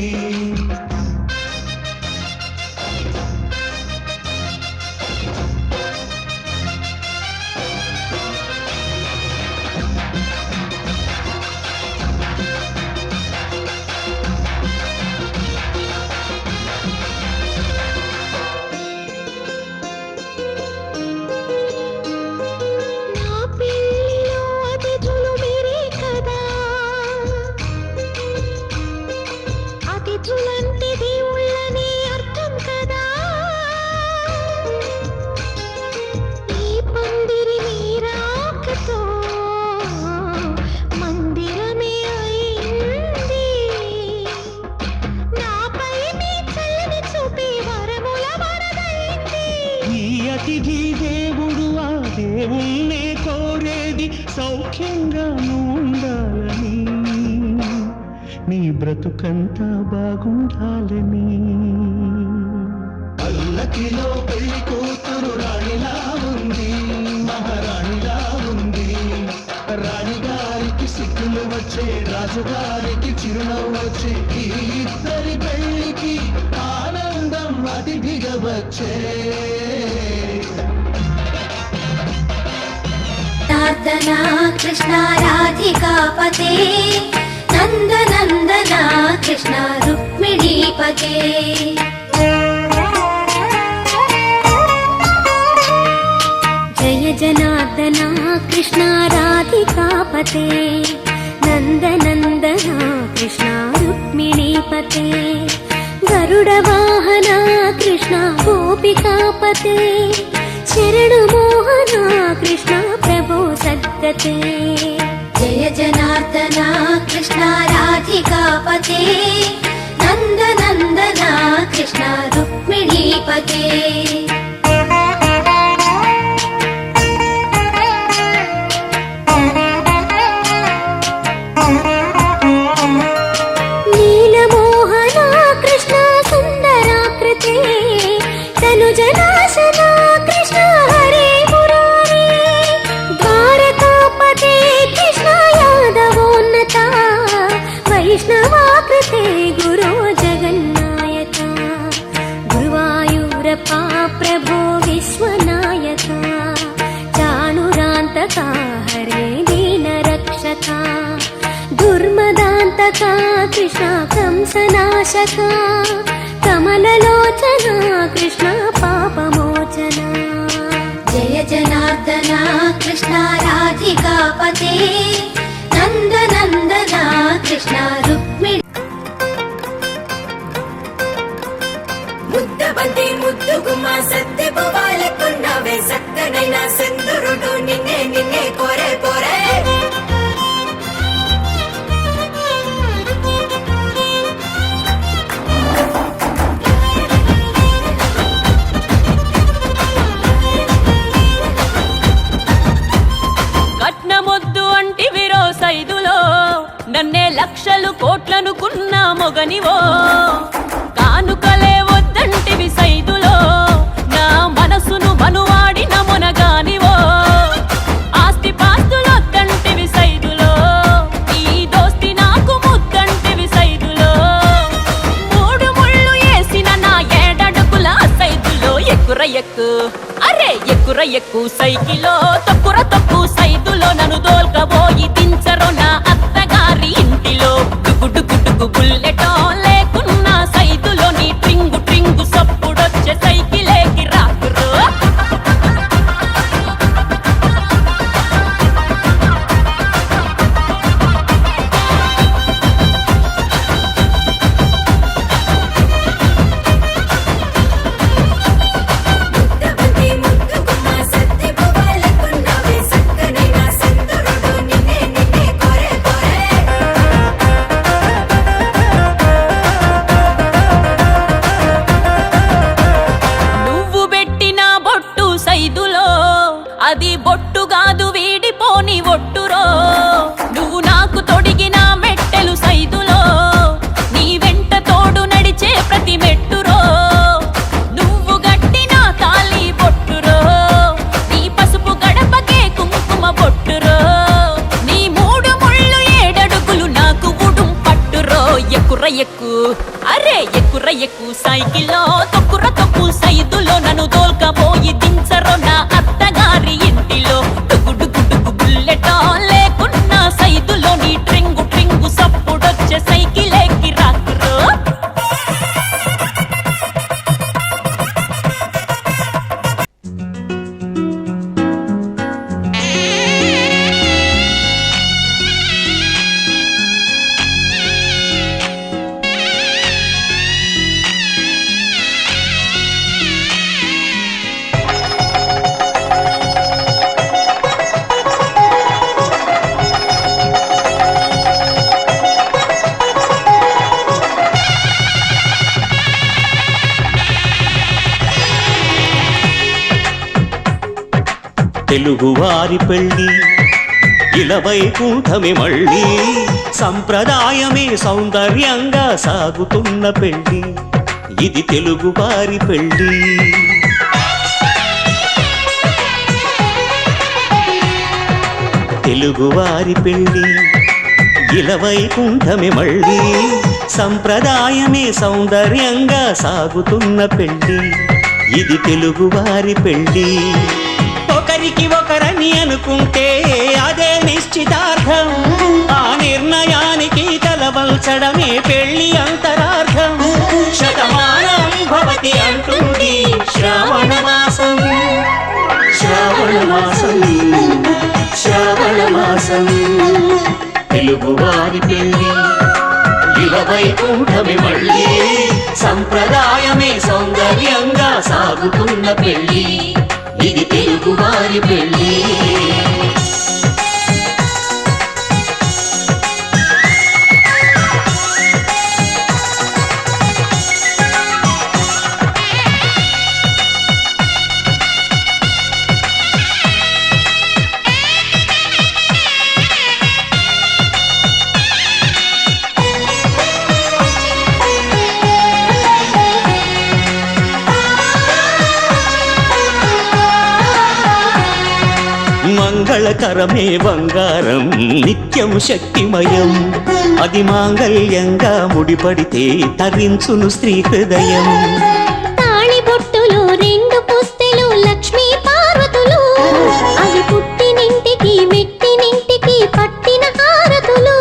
అతిథి దేవుడు ఆ దేవుణ్ణే కోరేది సౌఖ్యంగా ఉండాలని, నీ బ్రతుకంతా బాగుండాలని. పల్లకిలో పెళ్లి కూతురు రాణిలా ఉంది, మహారాణిలా ఉంది. రాణిగారికి సిగ్గులు వచ్చే, రాజుగారికి చిరునవ్వు వచ్చే, ఈ ఇద్దరి పెళ్లికి ఆనందం అతిథిగా వచ్చే. నర్దనా కృష్ణ రాధికాపతే, నందనందనా కృష్ణ రుక్మిణీపతే. జయ జనార్దనా కృష్ణ రాధికాపతే, నందనందనా కృష్ణ రుక్మిణీపతే. గరుడ వాహనా కృష్ణ గోపికాపతే, శరణ మోహనా కృష్ణ ప్రభో సద్గతే. జయ జనార్దనా కృష్ణ రాధికాపతే, నందనందనా కృష్ణ రుక్మిణీపతే. కృష్ణ కంసనాశక కమలలోచన కృష్ణ పాపమోచన జయ జనార్దన కృష్ణ రాధికాపతే నందనందన కృష్ణ రుక్మిణి ముద్దబంతి ముద్దుగుమ్మ సత్తి పువ్వాలకున్నవే సక్కనైన సింధురుడు నిన్నే నిన్నే కోరే పోరే కట్నమొద్దు అంటి విరో సైదులో నన్నే లక్షలు కోట్లనుకున్న మొగనివో కానుకలే వద్దంటివి సైదులో నా మనసును మనువాడిన మొనగానివో ఆస్తి పాస్తులొద్దంటివి సైదులో ఈ దోస్తి నాకు ముద్దంటివి సైదులో మూడు ముళ్ళు వేసిన నా ఏడడుగుల సైదులో ఎక్కుర ఎక్కు అరే ఎక్కుర ఎక్కు సైకిలో తొక్కుర తొక్కు సైదులో నన్ను దోల్కబోయి దించరో నా అత్తగారి ఇంటిలో డుగు బుల్లెటో లేకున్న సైదులో నీ ట్రింగు ట్రింగు సప్పుడొచ్చే సైకిలేకి రాకురో ముద్దబంతి ముద్దుగుమ్మ సత్తి పువ్వాలకున్నవే సక్కనైన సింధురుడు నిన్నే నిన్నే కోరే పోరే నువ్వు పెట్టిన బొట్టు సైదులో అది బొట్టు కాదు వీడిపోని ఒట్టురో నువ్వు నాకు తొడిగిన మెట్టెలు సైదులో నీ వెంట తోడు నడిచే ప్రతి మెట్టురో నువ్వు గట్టిన తాళి బొట్టురో నీ పసుపు గడపకే కుంకుమ బొట్టురో నీ మూడు ముళ్ళు ఏడడుగులు నాకు ఉడుం పట్టురో ఎక్కుర ఎక్కు అరే ఎక్కుర ఎక్కు సైకిల్లో తొక్కుర తొక్కు సైదులో నన్ను దోల్కబోయి దించరో నా అత్తగారి ఇంటిలో డుగు బుల్లెటో లేకున్న సైదులో నీ ట్రింగు ట్రింగు సప్పుడొచ్చే సైకిలేకి రాకురో తెలుగువారి పెళ్ళి ఇలవైకుంఠమే మళ్ళీ సంప్రదాయమే సౌందర్యంగా సాగుతున్న పెళ్ళి ఇది తెలుగువారి పెళ్ళి తెలుగువారి పెళ్ళి ఇలవైకుంఠమే మళ్ళీ సంప్రదాయమే సౌందర్యంగా సాగుతున్న పెళ్ళి ఇది తెలుగువారి పెళ్ళి ఒకరికి ఒకరని అనుకుంటే అదే నిశ్చితార్థం ఆ నిర్ణయానికి తలవల్చడమే పెళ్లి అంతరార్థం శతమానం భవతి అంటుంది శ్రావణ మాసం శ్రావణ మాసం శ్రావణ మాసం తెలుగువారి పెళ్లి ఇలవైకుంఠమే మళ్ళీ సంప్రదాయమే సౌందర్యంగా సాగుతున్న పెళ్లి ఇది తెలుగువారి పెళ్ళి మంగళకరమే బంగారం నిత్యం శక్తిమయం అది మాంగళ్యంగా ముడిపడితే తరించును స్త్రీ హృదయం తాళి బొట్టులు రెండు పుస్తెలు లక్ష్మీ పార్వతులు అవి పుట్టినింటికి మెట్టినింటికి పట్టిన హారతులు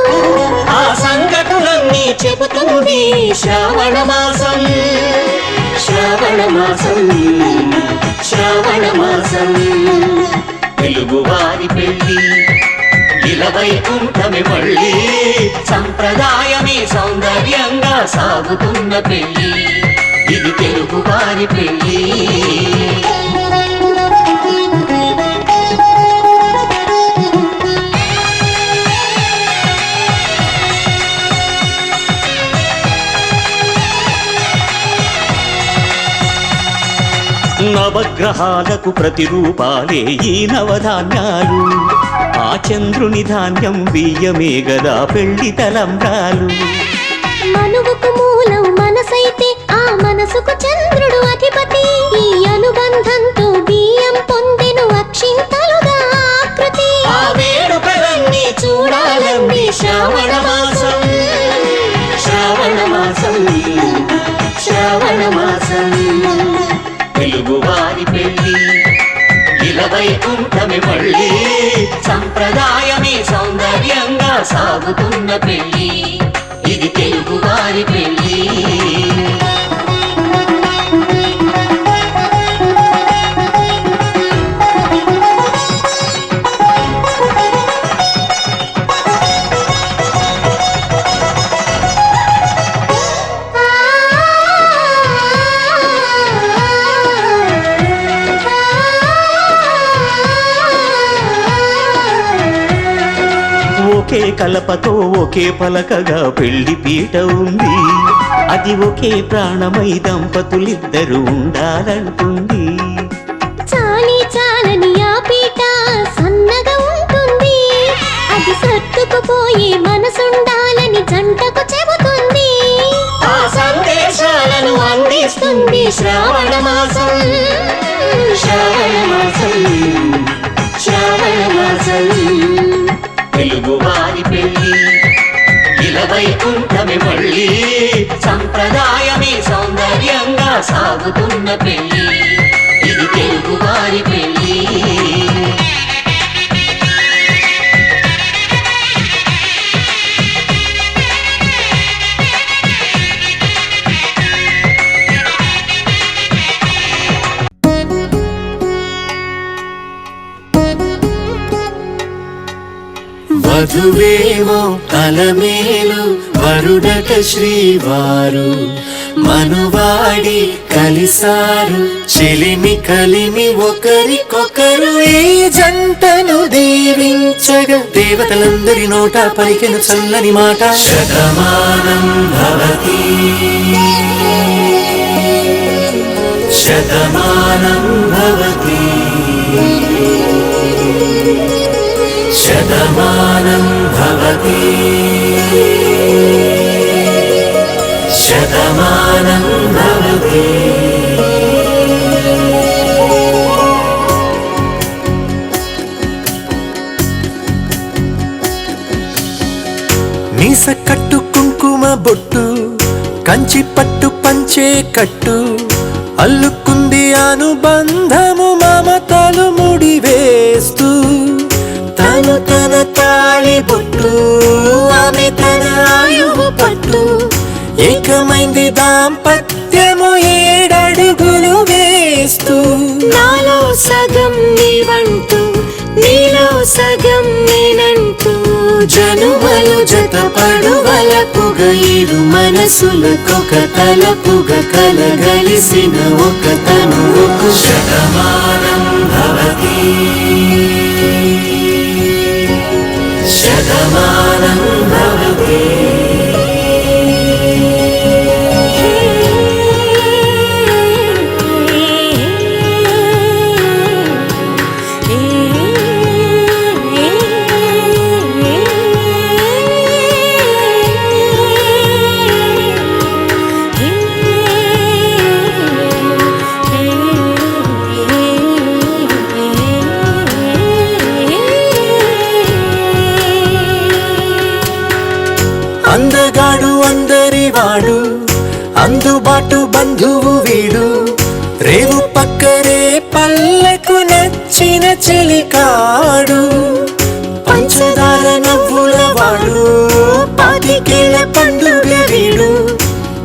ఆ సంఘటనలన్నీ చెబుతుంది శ్రావణ మాసం శ్రావణ మాసం శ్రావణ మాసం తెలుగువారి పెళ్ళి ఇలవైకుంఠమే మళ్ళీ సంప్రదాయమే సౌందర్యంగా సాగుతున్న పెళ్ళి ఇది తెలుగువారి పెళ్ళి నవగ్రహాలకు ప్రతిరూపాలే ఈ నవధాన్యాలు ఆ చంద్రుని ధాన్యం బియ్యమే గదా పెళ్లి తలంబ్రాలు మనువుకు మూలం మనసైతే ఆ మనసుకు చంద్రుడు అధిపతి ఈ అనుబంధంతో బియ్యం పొందెను అక్షింతలుగా ఆకృతి ఆ వేడుకలన్నీ చూడాలండి శ్రావణ మాసం శ్రావణ మాసం శ్రావణ మాసం తెలుగువారి పెళ్ళి ఇలవైకుంఠమే మళ్ళీ సంప్రదాయమే సౌందర్యంగా సాగుతున్న పెళ్ళి ఇది తెలుగువారి పెళ్ళి ఒకే కలపతో ఒకే పలకగా పెళ్లి పీట ఉంది అది ఒకే ప్రాణమై దంపతులిద్దరూ ఉండాలంటుంది చాలి చాలని ఆ పీట సన్నగా ఉంటుంది అది సర్దుకుపోయే మనసుండాలని జంటకు చెబుతుంది ఆ సందేశాలను అందిస్తుంది శ్రావణ మాసం శ్రావణ మాసం శ్రావణ మాసం తెలుగువారి పెళ్ళి ఇలవైకుంఠమే మళ్ళీ సంప్రదాయమే సౌందర్యంగా సాగుతున్న పెళ్ళి ఇది తెలుగువారి పెళ్ళి వధువేమో అలమేలు వరుడట శ్రీవారు మనువాడి కలిసారు చెలిమి కలిమి ఒకరికొకరు ఈ జంటను దీవించగా దేవతలందరి నోట పలికెను చల్లని మాట శతమానం భవతి శతమానం భవతి శతమానం భవతి శతమానం భవతి మీస కట్టు కుంకుమ బొట్టు కంచి పట్టు పంచే కట్టు అల్లుకుంది అనుబంధము మమతలు ముడివేస్తూ తను తన తాళి బొట్టు ఆమె తన ఆయువు పట్టు ఏకమైంది దాంపత్యము 7 అడుగులు వేస్తూ నాలో సగం నీవంటూ నీలో సగం నేనంటూ జనుమలు జతపడువలపుగ ఇరు మనసులకొక తలపుగ కలగలిసిన ఒక తనువుకు శతమానం భవతి శతమానం భవతి అందగాడు అందరివాడు అందుబాటు బంధువు వీడు రేవు పక్కరే పల్లెకు నచ్చిన చెలికాడు పంచదార నవ్వుల వాడు పిడికిల పండుగ వీడు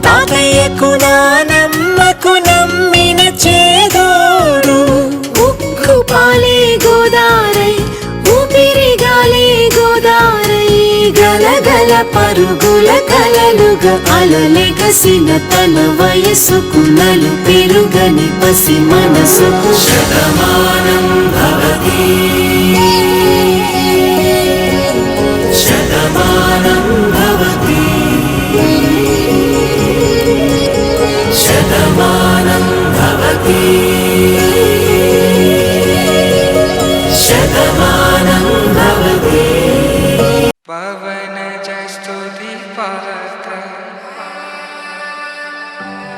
తాతయ్యకు నానమ్మకు నమ్మిన చేదోడు ఉక్కు పాలే గోదారై ఊపిరి గాలే గోదారై గలగల పరుగుల కలలుగా అలలెగసిన తన వయసుకు నలు పెరుగని పసి మనసుకు శతమానం భవతి శతమానం భవతి శతమానం భవతి శతమానం భవతి పవన స్తుతి పాత్ర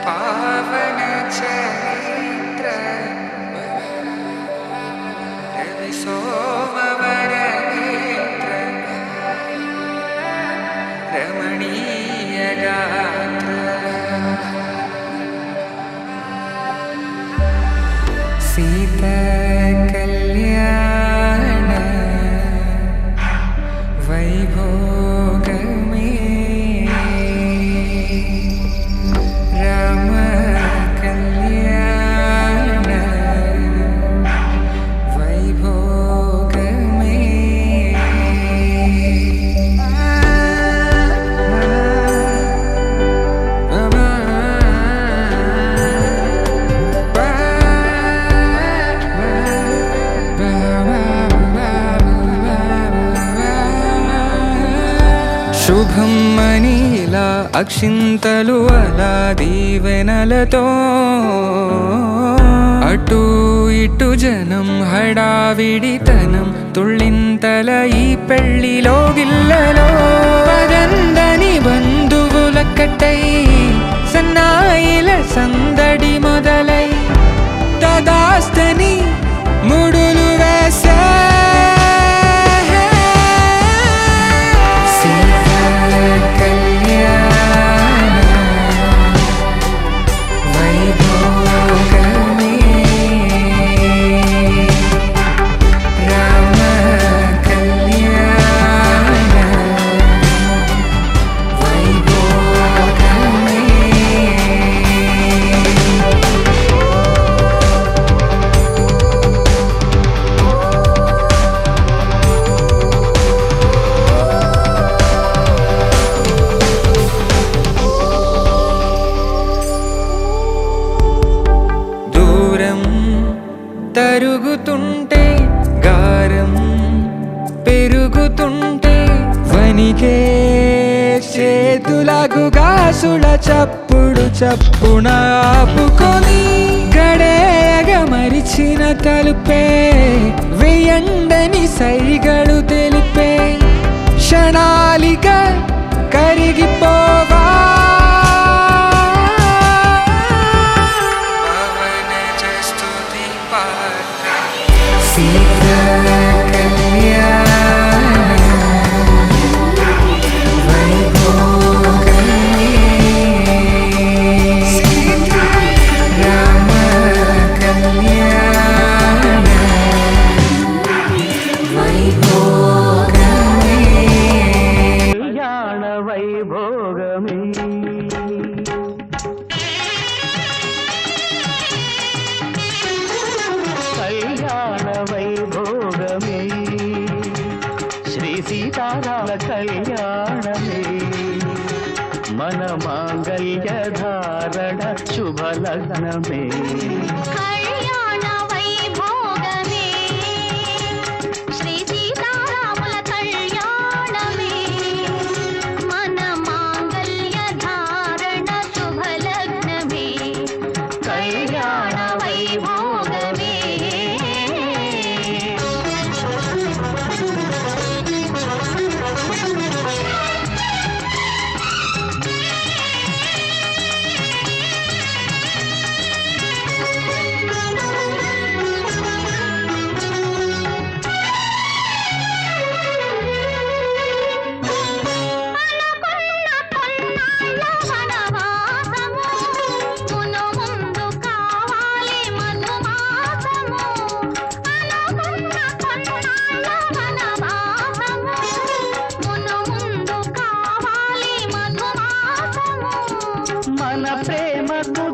పావన చరిత్ర రవి సోమవర నేత్ర రమణీయ గాత్ర సీత కళ్యాణ వైభోగమే రామ కళ్యాణ వైభోగమే శుభం మనీలా అక్షింతలు అలా దీవెనలతో అటు ఇటు జనం హడావిడితనం తుళ్ళింతల ఈ పెళ్లిలో గిల్లలో పదందని బంధువుల కట్టై సన్నాయిల సందడి మొదలై తదాస్తని ముడులు వేసే తరుగుతుంటే గారం పెరుగుతుంటే వనికే చేతులకు గాసుల చప్పుడు చప్పున ఆపుకొని గడేగ మరిచిన తలుపే వేయండని సైగడు తెలిపే క్షణాలిక కరిగిపోవా కళ్యాణమే మన మాంగళ్య ధారణ శుభలగ్నమే కళ్యాణ వైభోగమే శ్రీ సీతారాముల కళ్యాణమే మన మాంగళ్య ధారణ శుభలగ్నమే కళ్యాణ వైభోగమే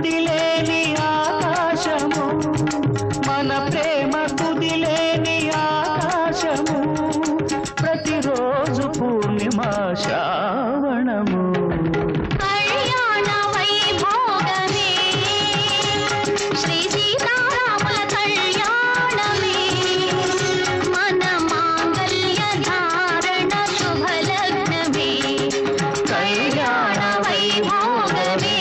తుదిలేని ఆకాశము మన ప్రేమ తుదిలేని ఆకాశము ప్రతిరోజు పూర్ణిమ శ్రావణము కళ్యాణ వైభోగమే శ్రీ సీతారాముల కళ్యాణమే మన మాంగళ్య ధారణ శుభలగ్నమే కళ్యాణ వైభోగమే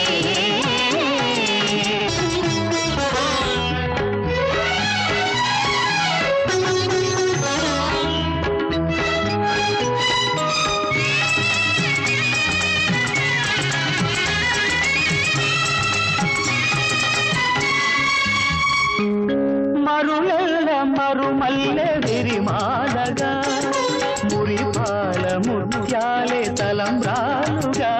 మరులెల్ల మరుమల్లె విరిమాలగా మురిపాల ముత్యాలే తలంబ్రాలుగా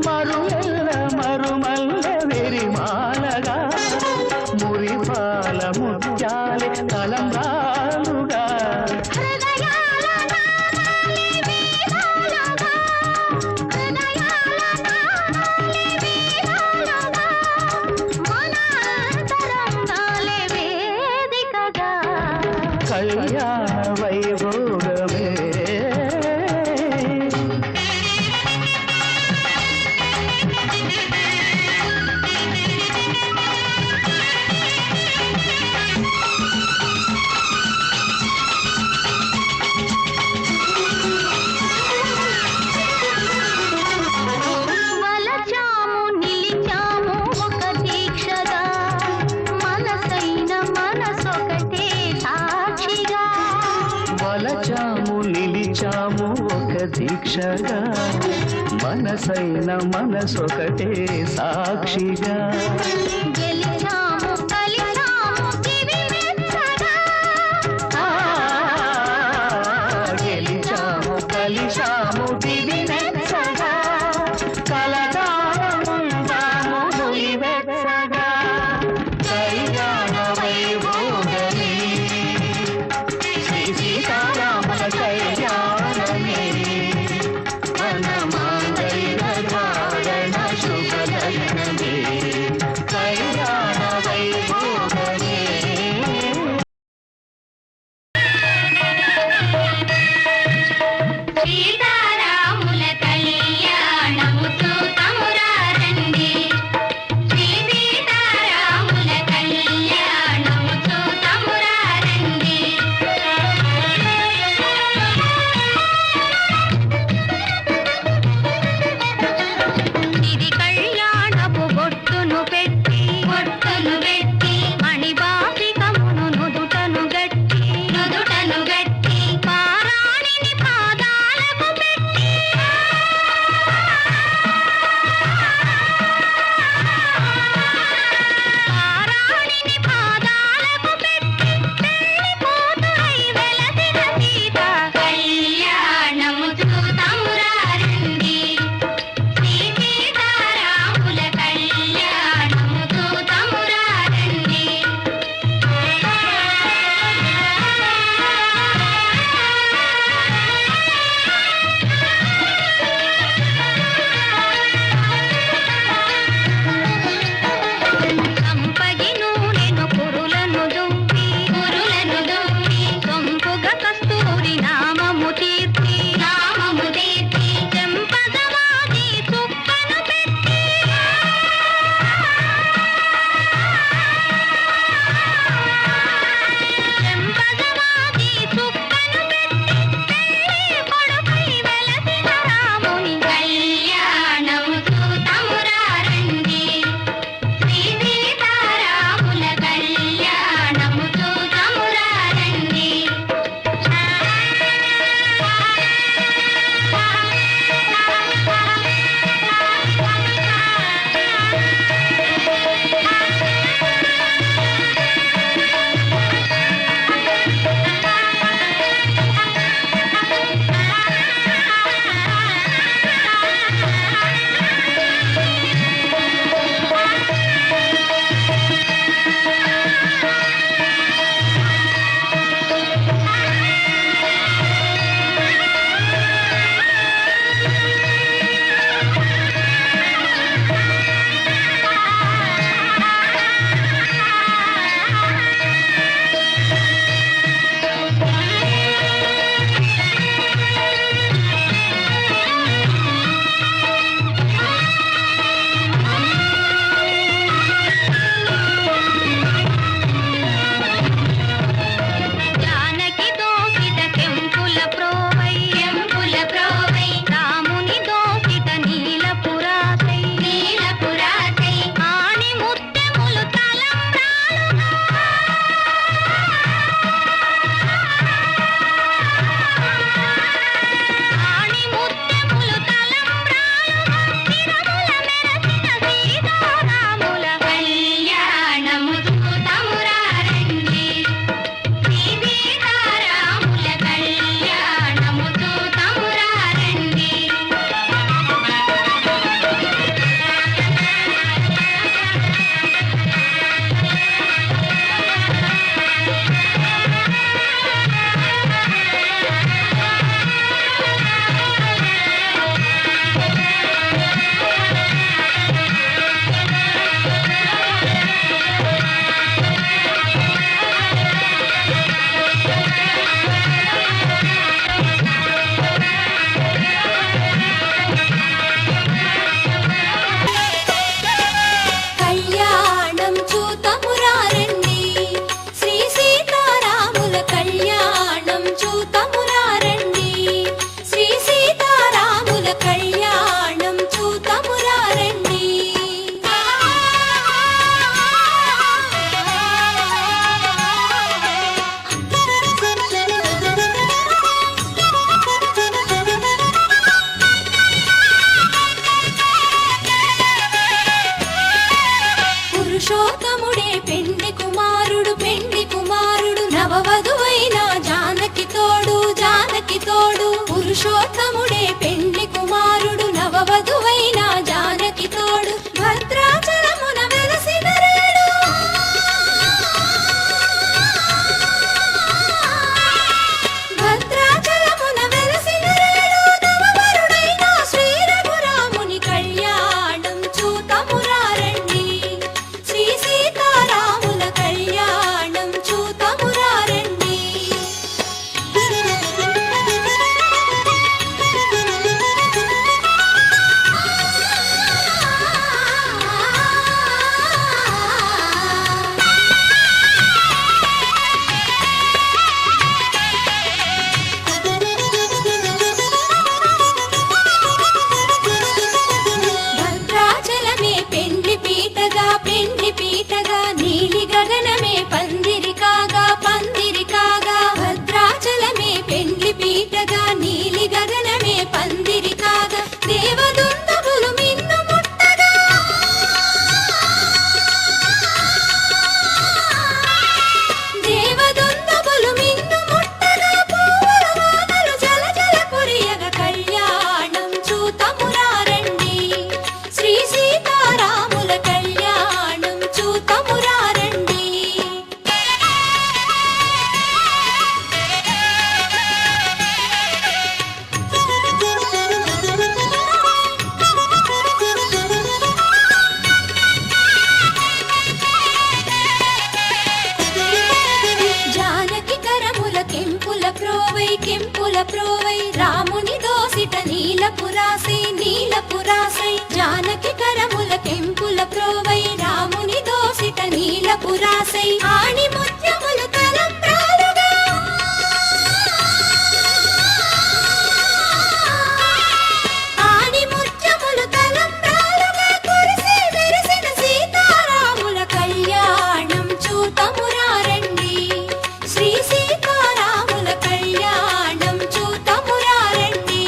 మరులెల్ల మరుమల్లె విరిమాలగా మురిపాల ముత్యాలే తలంబ్రాలుగా హృదయాల నాదాలే వీణాలుగా హృదయాల నాదాలే వీణాలుగా మన అంతరంగాలే వేదికగా కళ్యాణ వైభోగమే వలచాము నిలిచాము ఒక దీక్షగా మనసైన మనసొకటే సాక్షిగా వలచాము నిలిచాము ఒక దీక్షగా మనసైన మనసొకటే సాక్షిగా గెలిచాము కలిసాము దివి మెచ్చగా గెలిచాము కలిశాము దివి మెచ్చగా కలకాలముందాము నులి వెచ్చగా కళ్యాణ వైభోగమే శ్రీ సీతారాముల కళ్యాణమే మన మాంగళ్య ధారణ శుభలగ్నమే కళ్యాణ వైభోగమే సీతారాముల కళ్యాణము చూతమురారండి శ్రీ సీతారాముల కళ్యాణము చూతమురారండి ఇది కళ్యాణపు బొట్టును పురుషోత్తముడే పెండ్లి కుమారుడు నవవధువైన జానకి తోడు పురుషోత్తముడే పెండ్లి కుమారుడు నవవధువైన జానకి తోడు భద్రాచలమున వెలసిన రేడు భద్రాచలమున వెలసిన రేడు నవవరుడైన శ్రీ రఘురాముని కళ్యాణం చూతమురారండి శ్రీ సీతారాముల కళ్యాణం చూతమురారండి భద్రాచలమే పెండ్లి పీటగా నీలి గగనమే పందిరి కాగా భద్రాచలమే పెండ్లి పీటగా నీలి గగనమే పందిరి కాగా దేవదుందుబులు మిన్ను ముట్టగా దేవదుందుబులు మిన్ను ముట్టగా పూల వానలు జల కురియగా కళ్యాణం చూతమురారండి శ్రీ సీతారాముల కళ్యాణం చూతమురారండి జానకి కరముల కెంపుల ప్రోవై రాముని దోసిట నీలపురాసై జానకి కరముల కెంపుల ప్రోవై రాముని దోసిట నీలపురాసై ఆణి ముత్యములు తలంబ్రాలుగా ఆణి ముత్యములు తలంబ్రాలుగా కురిసి వెరిసిన సీతారాముల కళ్యాణం చూతమురారండి శ్రీ సీతారాముల కళ్యాణం చూతమురారండి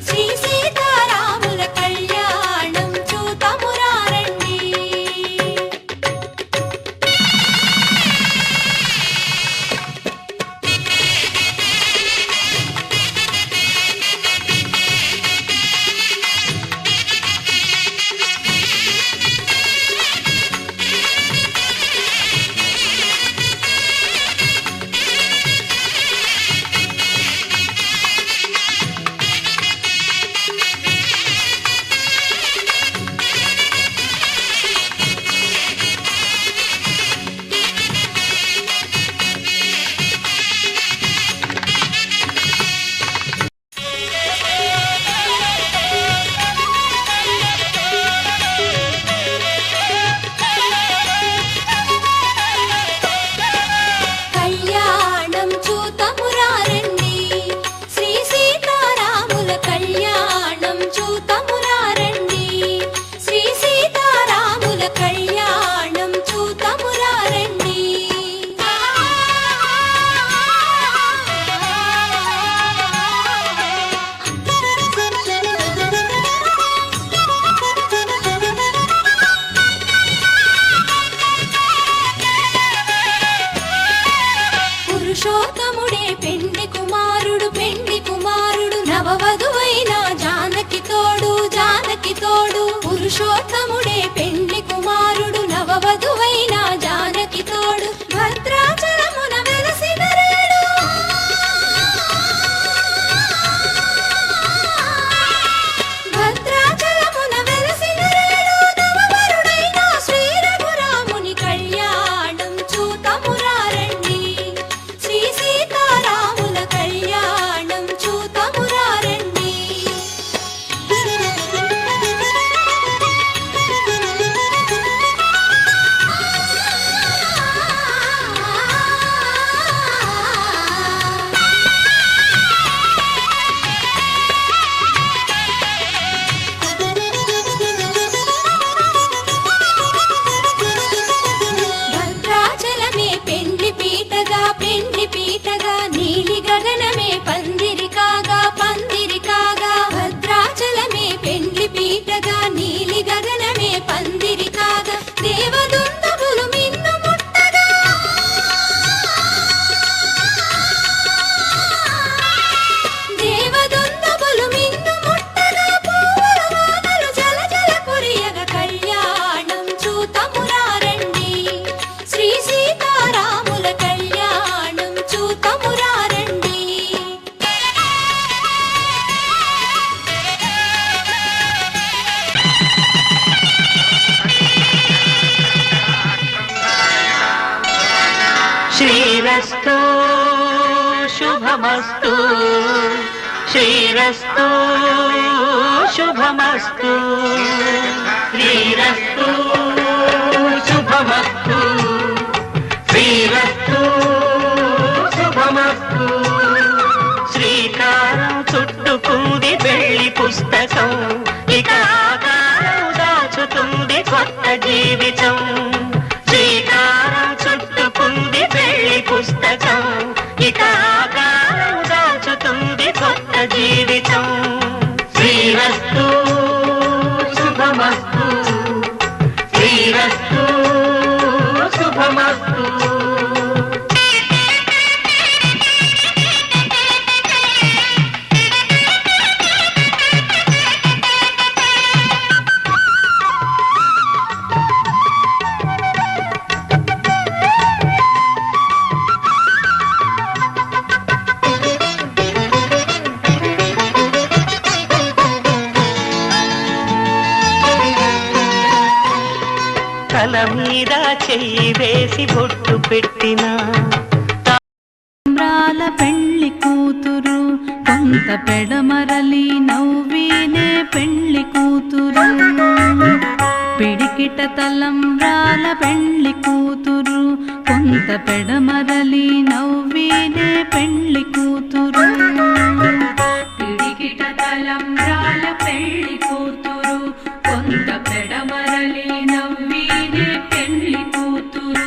శ్రీ సీతారాముల కళ్యాణం చూతమురారండి కళ్యాణం చూతమురారండి శ్రీ సీతారాముల కళ్యాణం చూతమురారండి శ్రీ సీతారాముల కళ్యాణం చూతమురారండి పురుషోత్తముడే పెండ్లి కుమారుడు నవవధువైన జానకి తోడు పురుషోత్తముడే పెండ్లి కుమారుడు నవవధువైన జానకి తోడు భద్రాచలమున వెలసిన రేడు భద్రాచలమున వెలసిన రేడు నవవరుడైన శ్రీ రఘురాముని కళ్యాణం చూతమురారండి శ్రీ సీతారాముల కళ్యాణం చూతమురారండి శ్రీరస్తు శుభమస్తు శ్రీరస్తు శుభమస్తు శ్రీరస్తు శుభమస్తు శ్రీరస్తు శుభమస్తు శ్రీకారం చుట్టుకుంది వెళ్ళి పుస్తకం ఇక ఆకారం దాచుతుంది కొత్త జీవితం శ్రీకారం చుట్టుకుంది వెళ్ళి పుస్తకం ఇక ఆకారం దాచుతుంది కొత్త జీవితం శ్రీరస్తు శుభమస్తు శ్రీరస్తు శుభమస్తు తల మీద చెయ్యి వేసి బొట్టు పెట్టిన తామ్రాల పెళ్లి కూతురు కొంత పెడమరలి నవ్వినే పెళ్లి కూతురు పిడికిట తలంబ్రాల పెళ్లి కూతురు కొంత పెడమరలి నవ్వినే పెళ్లి కూతురు పిడికిట తలంబ్రాల పెళ్లి కూతురు కొంత పెడమరలి నవ్వినే పెళ్లి కూతురు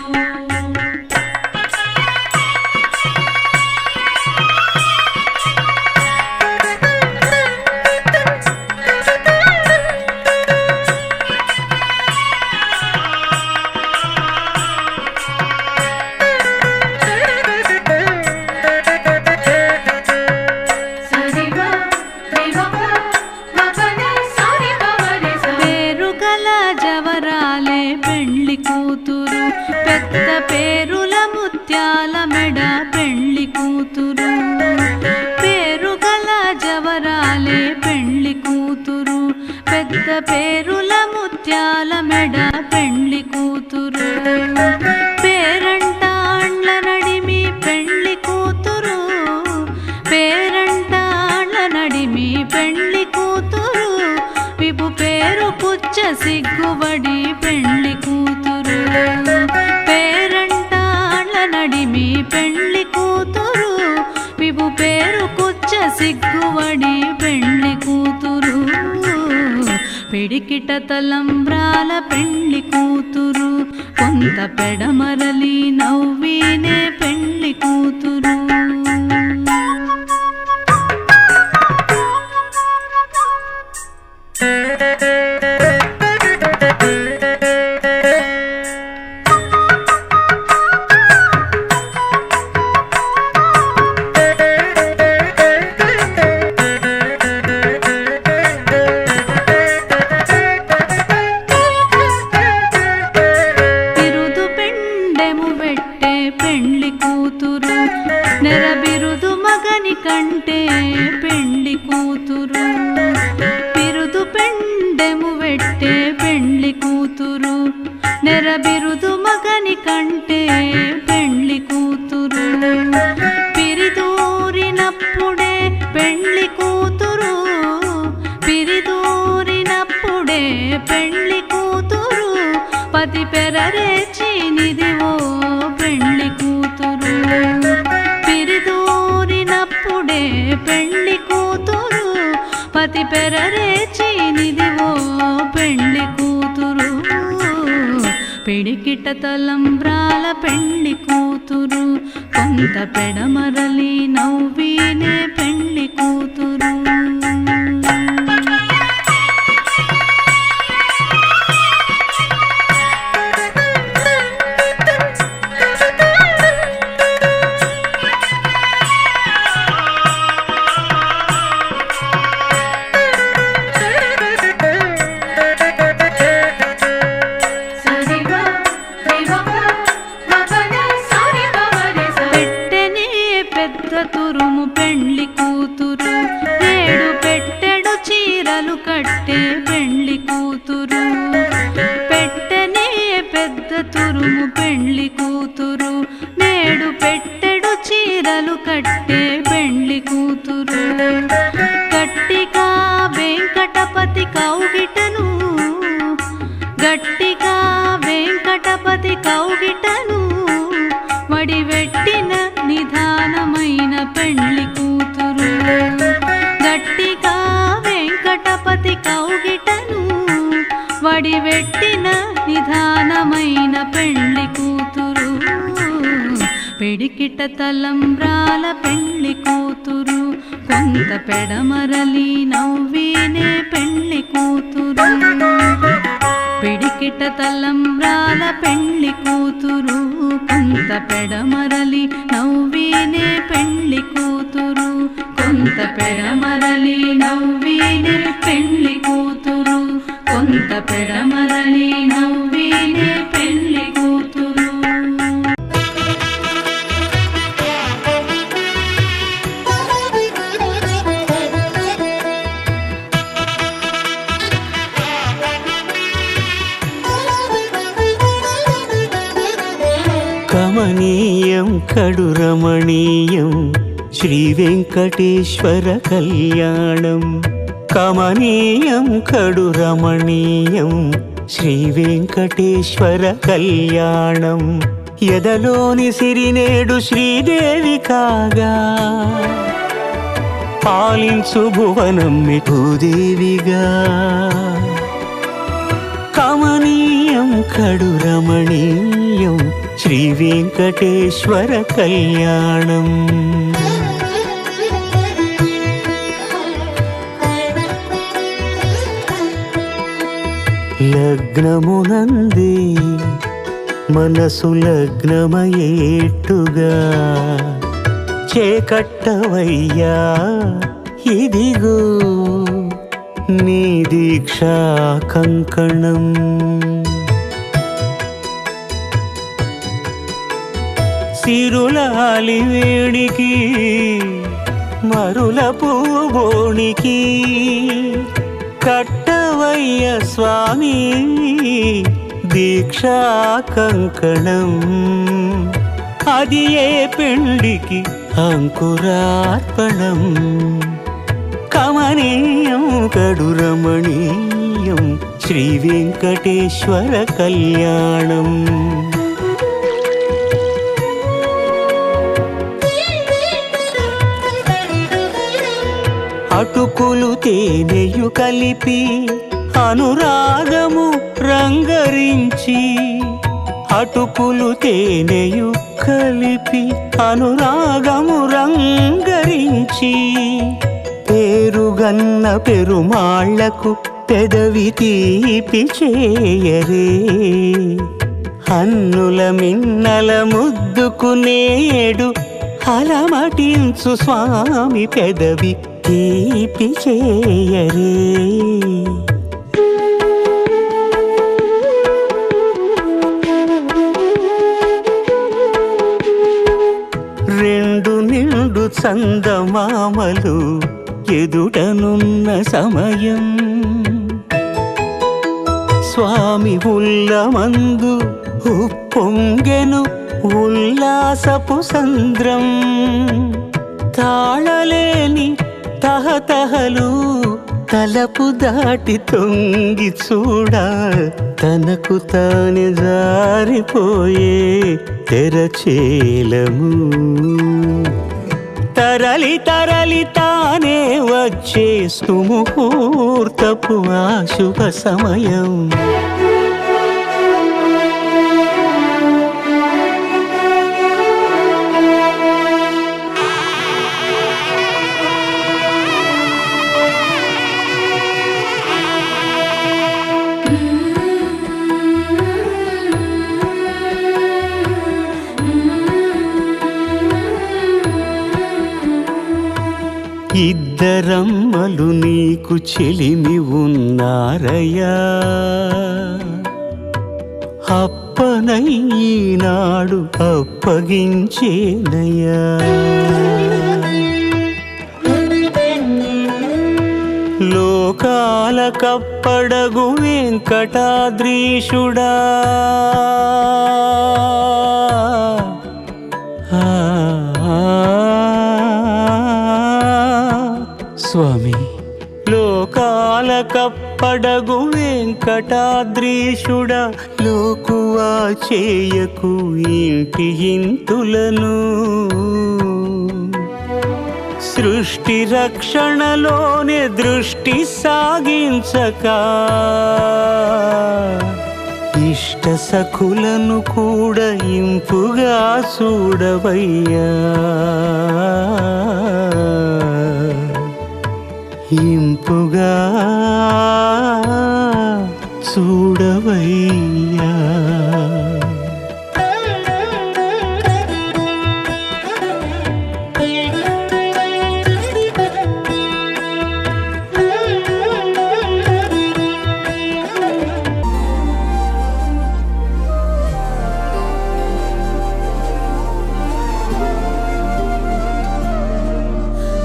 పేరుగల జవరాలే పెళ్లి కూతురు పెద్ద పేరుల ముత్యాల మెడ పెళ్లి కూతురు పేరుగల జవరాలే పెళ్లి కూతురు పెద్ద పేరుల ముత్యాల మెడ పెళ్లి కూతురు పేరంటాండ్ల నడిమి పెళ్లి కూతురు పేరంటాండ్ల నడిమి పెళ్లి కూతురు విపు పేరు పుచ్చ సిగ్గుబడి పెళ్లి కూతురు పేరంటాండ్ల నడిమి పెళ్లి కూతురు విపు పేరు కుచ్చ సిగ్గుబడి పెళ్లి కూతురు పిడికిట తలంబ్రాల పెళ్లి కూతురు కొంత పెడమరలి నవ్వినే పెళ్లి కూతురు బిరుదు పెండెము పెట్టే పెళ్లి కూతురు నెర బిరుదు మగని కంటే పెళ్లి కూతురు బిరుదు పెండెము పెట్టే పెళ్లి కూతురు నెర బిరుదు మగని కంటే పెళ్లి కూతురు పిరిదూరినప్పుడే పెళ్లి కూతురు పిరిదూరినప్పుడే పెళ్లి కూతురు పతి పెరరేచి నిదివో పెళ్లి కూతురు పిరిదూరినప్పుడే పెళ్లి కూతురు పతి పెరరేచి నిదివో పెళ్లి కూతురు పిడికిట తలంబ్రాల పెళ్లి కూతురు కొంత పెడమరలి నవ్వినే పెళ్లి కూతురు పెట్టెనే పెద్ద తురుము పెళ్లి కూతురు నేడు పెట్టెడు చీరలు కట్టే పెళ్లి కూతురు పెట్టెనే పెద్ద తురుము పెళ్లి కూతురు నేడు వెంకటపతి కౌగిటను వడివెట్టిన నిధానమైన పెళ్లి కూతురు. గట్టిగా వెంకటపతి కౌగిటను వడివెట్టిన నిధానమైన పెళ్లి కూతురు. పిడికిట తలంబ్రాల పెళ్లి కూతురు, కొంత పెడమరలి నవ్వేనే పెళ్లి కూతురు. పిడికిట తలంబ్రాల పెళ్లి కూతురు, కొంత పెడమరలి నవ్వేనే పెళ్లి కూతురు. కొంత పెడమరలి నవ్వేనే పెళ్లి కూతురు. కొంత పెడమరలి నవ్వేనే పెళ్లి కూతురు. కమనీయం కడు రమణీయం శ్రీ వెంకటేశ్వర కళ్యాణం. కమనీయం కడు రమణీయం శ్రీ వెంకటేశ్వర కళ్యాణం. ఎదలోని సిరినేడు శ్రీదేవి కాగా పాలించు భువనం భూదేవిగా. కమనీయం కడు రమణీయం శ్రీ వెంకటేశ్వర కళ్యాణం. లగ్నమునందే మనసు లగ్నమయేట్టుగా చేకట్టవయ్యా ఇదిగో నీ దీక్షా కంకణం. సిరులాలి వేడికి మరుల పూబోనికి కట్టవయ్య స్వామి దీక్షా కంకణం. అది ఏ పెళ్లికి అంకురార్పణం. కమనీయం కడు రమణీయం శ్రీ వెంకటేశ్వర కళ్యాణం. అటుకులు తేనెయు కలిపి అనురాగము రంగరించి. అటుకులు తేనెయు కలిపి అనురాగము రంగరించి. పేరుగన్న పెరుమాళ్లకు పెదవి తీపి చేయరే. అన్నుల మిన్నల ముద్దుకునేడు అలమటించు స్వామి పెదవి తీపి చేయరే. రెండు నిండు చందమామలు ఎదుటనున్న సమయం. స్వామి ఉల్లమందు ఉప్పొంగెను ఉల్లాసపు సంద్రం. తాళలేని తహతహలు తలపు దాటి తొంగి చూడ తనకు తానే జారిపోయే తెరచేలము. తరలి తరలి తానే వచ్చే సుముహూర్తపు ఆ శుభ సమయం. ఇద్దరమ్మలు నీకు చెలిమి ఉన్నారయ్యా. అప్పనయ్యనాడు అప్పగించేనయ్యా. లోకాల కప్పడగు వెంకటాద్రీషుడా. స్వామి లోకాల కప్పడగు వెంకటాద్రీషుడా. లోకువా చేయకు ఇంటి ఇంతులను సృష్టి రక్షణలోనే దృష్టి సాగించక ఇష్ట సఖులను కూడా ఇంపుగా చూడవయ్యా ఇంపుగా చూడవయ్యా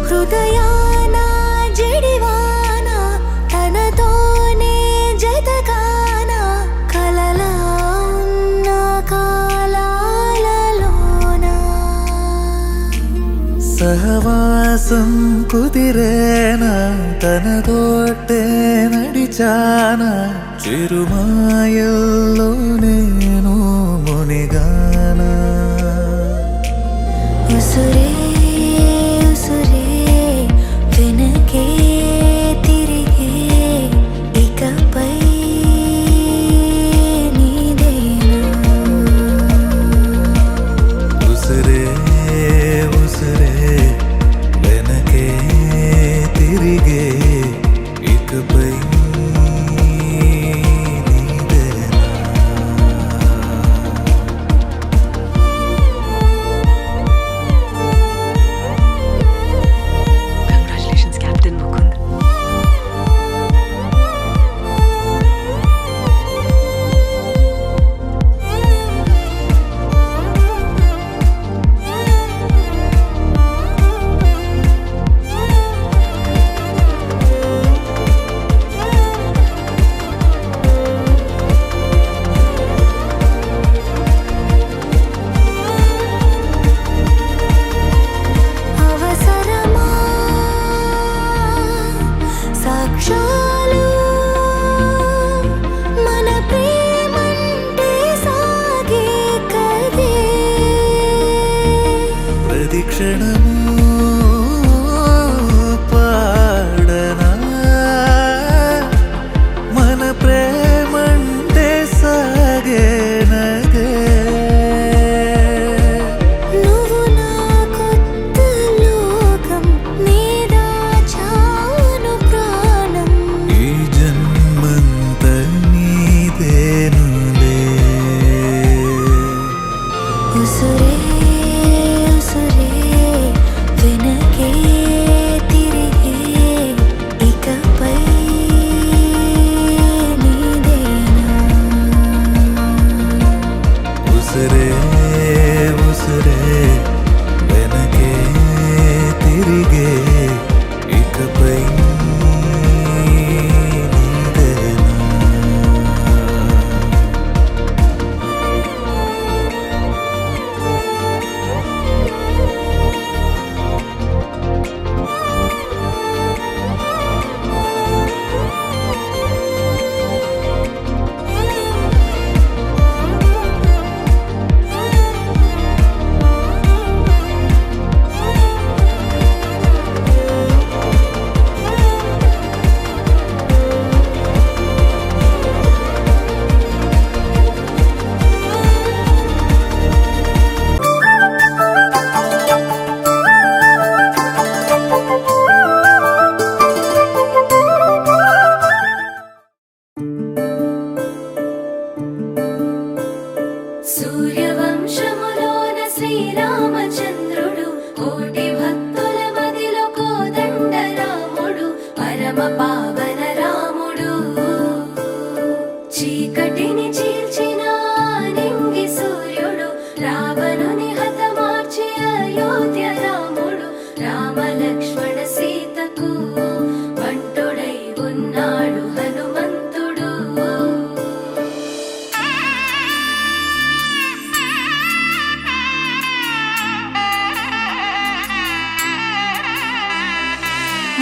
హృదయాన జడివాన తనతోనే జతగాన కలలా ఉన్న కాలాలలోన సహవాసం కుదిరేనా తనతోటే నడిచానా చిరుమాయల్లో నేను మునిగానా ఉసురే ఉసురే వెనకే తిరిగే ఇకపై నీదేనా ఉసిరే ఉసిరే వెనకే తిరిగే ఇకపై నీదేనా Congratulations, Captain Mukund. అవసరమా సాక్షాలు మన ప్రేమంటే సాగే కదే ప్రతి క్షణము పాడనా మన ప్రేమంటే సాగేనదే నువ్వు నా కొత్త లోకం నీదా చాను ప్రాణం ఈ జన్మంత నీదేనులే ఉసురే ఉసురే వెనకే తిరిగే ఇకపై నీదేనా ఉసిరే ఉసిరే వెనకే తిరిగే ఇకపై నీదేనా సూర్యవంశములోన శ్రీరామచంద్రుడు కోటి భక్తుల మదిలో కోదండ రాముడు పరమ పావన రాముడు చీకటిని చీల్చిన నింగి సూర్యుడు రావణుని హతమార్చి అయోధ్య రాముడు రామ లక్ష్మణ సీతకు బంటుడై ఉన్నాడు హనుమంతుడు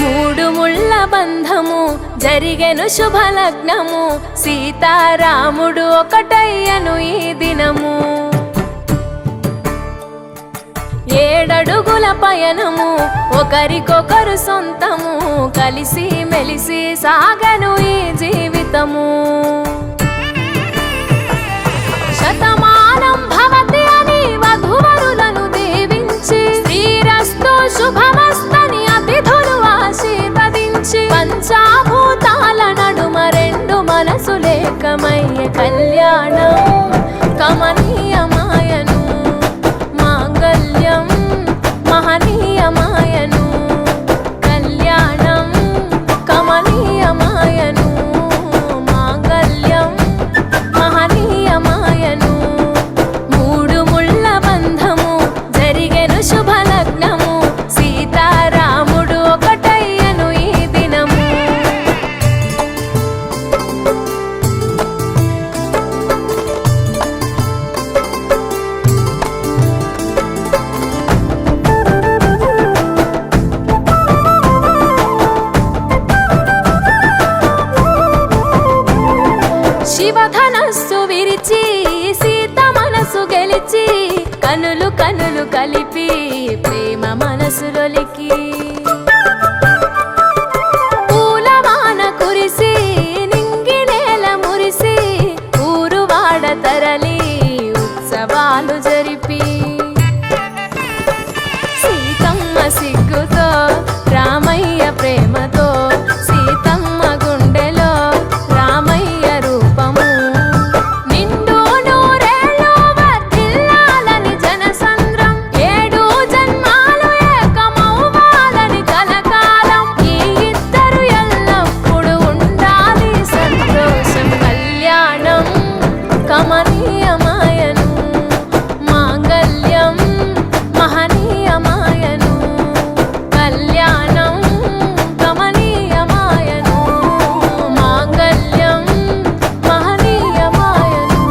మూడు ముళ్ళ బంధము జరిగెను శుభలగ్నము సీతారాముడు ఒకటయ్యను ఈ దినము 7 అడుగుల పయనము ఒకరికొకరు సొంతము కలిసి మెలిసి సాగను ఈ జీవితము శతమానం భవతి అని వధువరులను దీవించి శ్రీరస్తు శుభమస్తని అతిథులు ఆశీర్వదించి పంచాభూతాల నడుమ 2 మనసులేకమయ్య కళ్యాణం కమనీయమాయను మాంగళ్యం మహనీయమాయను కళ్యాణం కమనీయమాయను మాంగళ్యం మహనీయమాయను 3 ముళ్ళ బంధము జరిగెను శుభలగ్నము సీతారాముడు ఒకటయ్యను ఈ దినము శివధనస్సు విరిచి సీత మనసు గెలిచి కనులు కనులు కలిపి ప్రేమ మనసులొలికి పూలవాన కురిసి నింగి నేల మురిసి ఊరు వాడ తరలి ఉత్సవాలు జరిపి సీతమ్మ సిగ్గుతో రామయ్య ప్రేమతో సీతమ్మ గుండెలో రామయ్య రూపము నిండు నూరేళ్ళు వర్ధిల్లాలని జనసంద్రం 7 జన్మాలు ఏకమవ్వాలని కలకాలం ఈ ఇద్దరు ఎల్లప్పుడూ ఉండాలి సంతోషం కళ్యాణం కమనీయమాయను మాంగళ్యం మహనీయమాయను కళ్యాణం కమనీయమాయను మాంగళ్యం మహనీయమాయను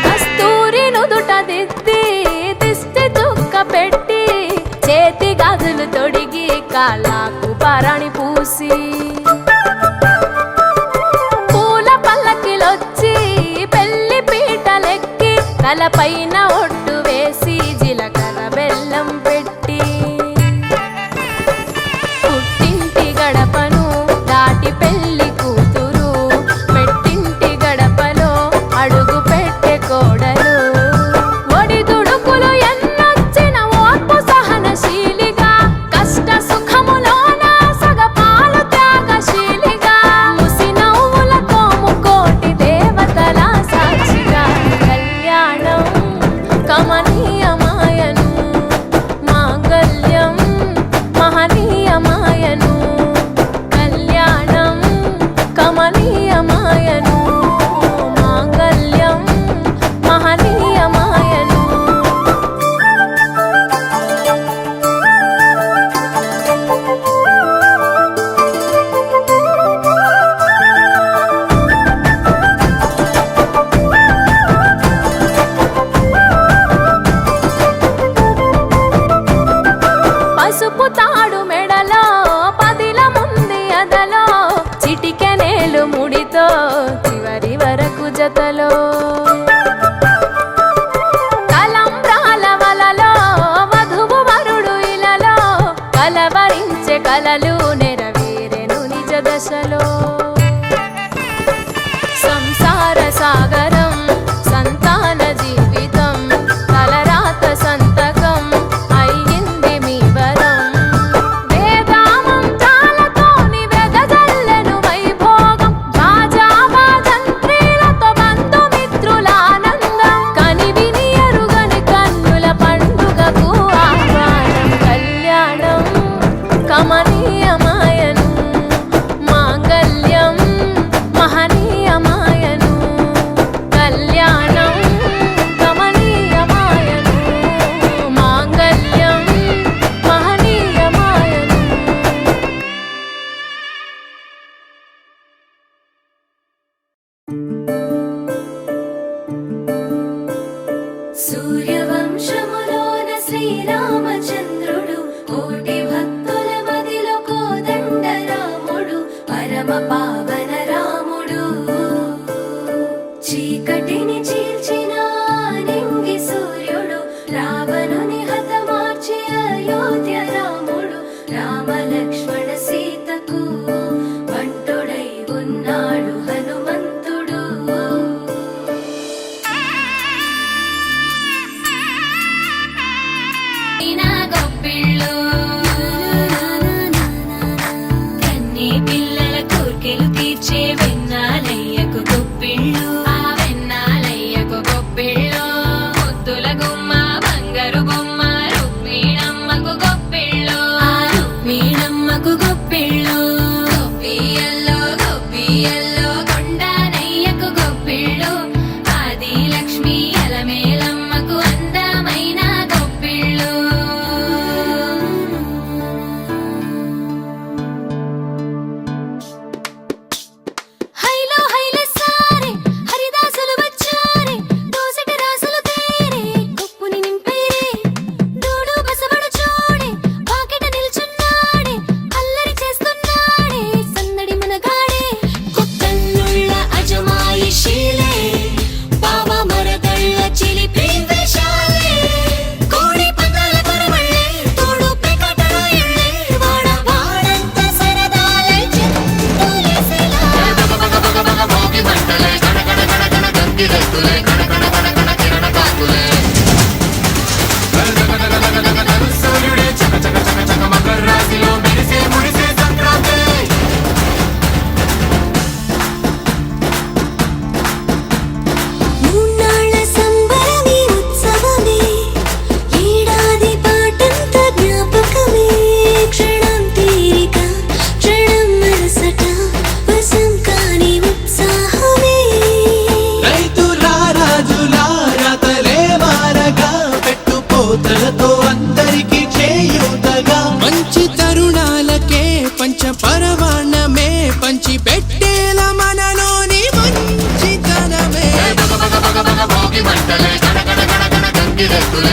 కస్తూరి నుదుట దిద్ది దిష్టి చుక్క పెట్టి చేతి గాజులు తొడిగి కాళ్ళకు పరాణి పూసి పూల పల్లకిలొచ్చి పెళ్లి పీటలెక్కి తలపైన ఒట్టు వేసి జీలకర్ర బెల్లం పెట్టి పుట్టింటి గడపను దాటి పెళ్లి కూతురు మెట్టింటి గడపలో అడుగు పెట్టే కోడలు ఒడిదుడుకులు ఎన్నొచ్చిన ఓర్పు సహనశీలిగా కష్ట సుఖములోన సగపాలు త్యాగశీలిగా ముసి నవ్వులతో ముకోటి దేవతల సాక్షిగా కళ్యాణం కమనీయమాయను మాంగళ్యం మహనీయమాయను కళ్యాణం కమనీయమాయను మాంగళ్యం మహనీయమాయను పసుపు తాడు మెడలో పదిల ముంది అదలో చిటికెనేలు ముడితో చివరి వరకు జతలో తలంబ్రాల వలలో వధువు వరుడు ఇలలో కలవరించే కలలు నెరవేరెను నిజ దశలో సంసార సాగరం సంతాన జీవితం తలరాత సంతకం అయ్యింది మీ వరం వేదామంతాలతోని వెదజల్లెను వైభోగం రాజావాజంత్రీలతో బంధుమిత్రుల చీకటిని చీల్చిన నింగి సూర్యుడు రావణుని హతమార్చి అయోధ్య రాముడు రామ లక్ష్మణ సీతకు బంటుడై ఉన్నాడు హనుమంతుడు నా గొప్పిళ్ళు కన్నీ పిల్లల కోర్కెలు తీర్చే వెన్నాలయ్యకు గొప్పిళ్ళు ఆ వెన్నాలయ్యకు గొప్పిళ్ళు ముద్దుల గుమ్మ బంగారు బొమ్మ రుక్మిణమ్మకు గొప్పిళ్ళు ఆ రుక్మిణమ్మకు గొప్పిళ్ళు గొప్పియల్లో కొండానయ్యకు గొప్పిళ్ళు ఆది లక్ష్మి అలమేలమ్మకు అందమైన గొప్పిళ్ళు హైలో హైల సారే హరిదాసులు వచ్చారే దోసటి రాసులు తేరే కొప్పుని నింపేరే దూడు బసబడు చూడే పాకెట నిల్చున్నాడే అల్లరి చేస్తున్నాడే సందడి మనగాడే కొత్తన్నుళ్ళ అజమాయిషీలే బావ మరదళ్ళ చిలిపి వేషాలే కోడి పందాల పరమళ్ళే తోడు పెకటడ ఇళ్ళే వాడంత సరదాలే చెప్పులేసేలా భోగి మంటలే గణగణ గణగణ గంగిరెద్దులే గణగణ గణగణ కిరణ కాకులే సూర్యుడే చక చక చక చక మకర రాశిలో మెరిసే ముడిసే సంక్రాంతి మూన్నాళ్ళ సంబరమే ఉత్సవమే ఏడాది పాటంత జ్ఞాపకమే క్షణం తీరిక క్షణం మరసట వశం కాని ఉత్సాహమే రైతుల రాజుల రాతలే మారగా పెట్టుపోతలతో అందరికి చేయూతగా మంచి తరుణాలకే పంచ పరమాణమే పంచి పెట్టేల మనలోని మంచితనమే భోగి మంటలే గణగణ గణగణ గంగిరెద్దులే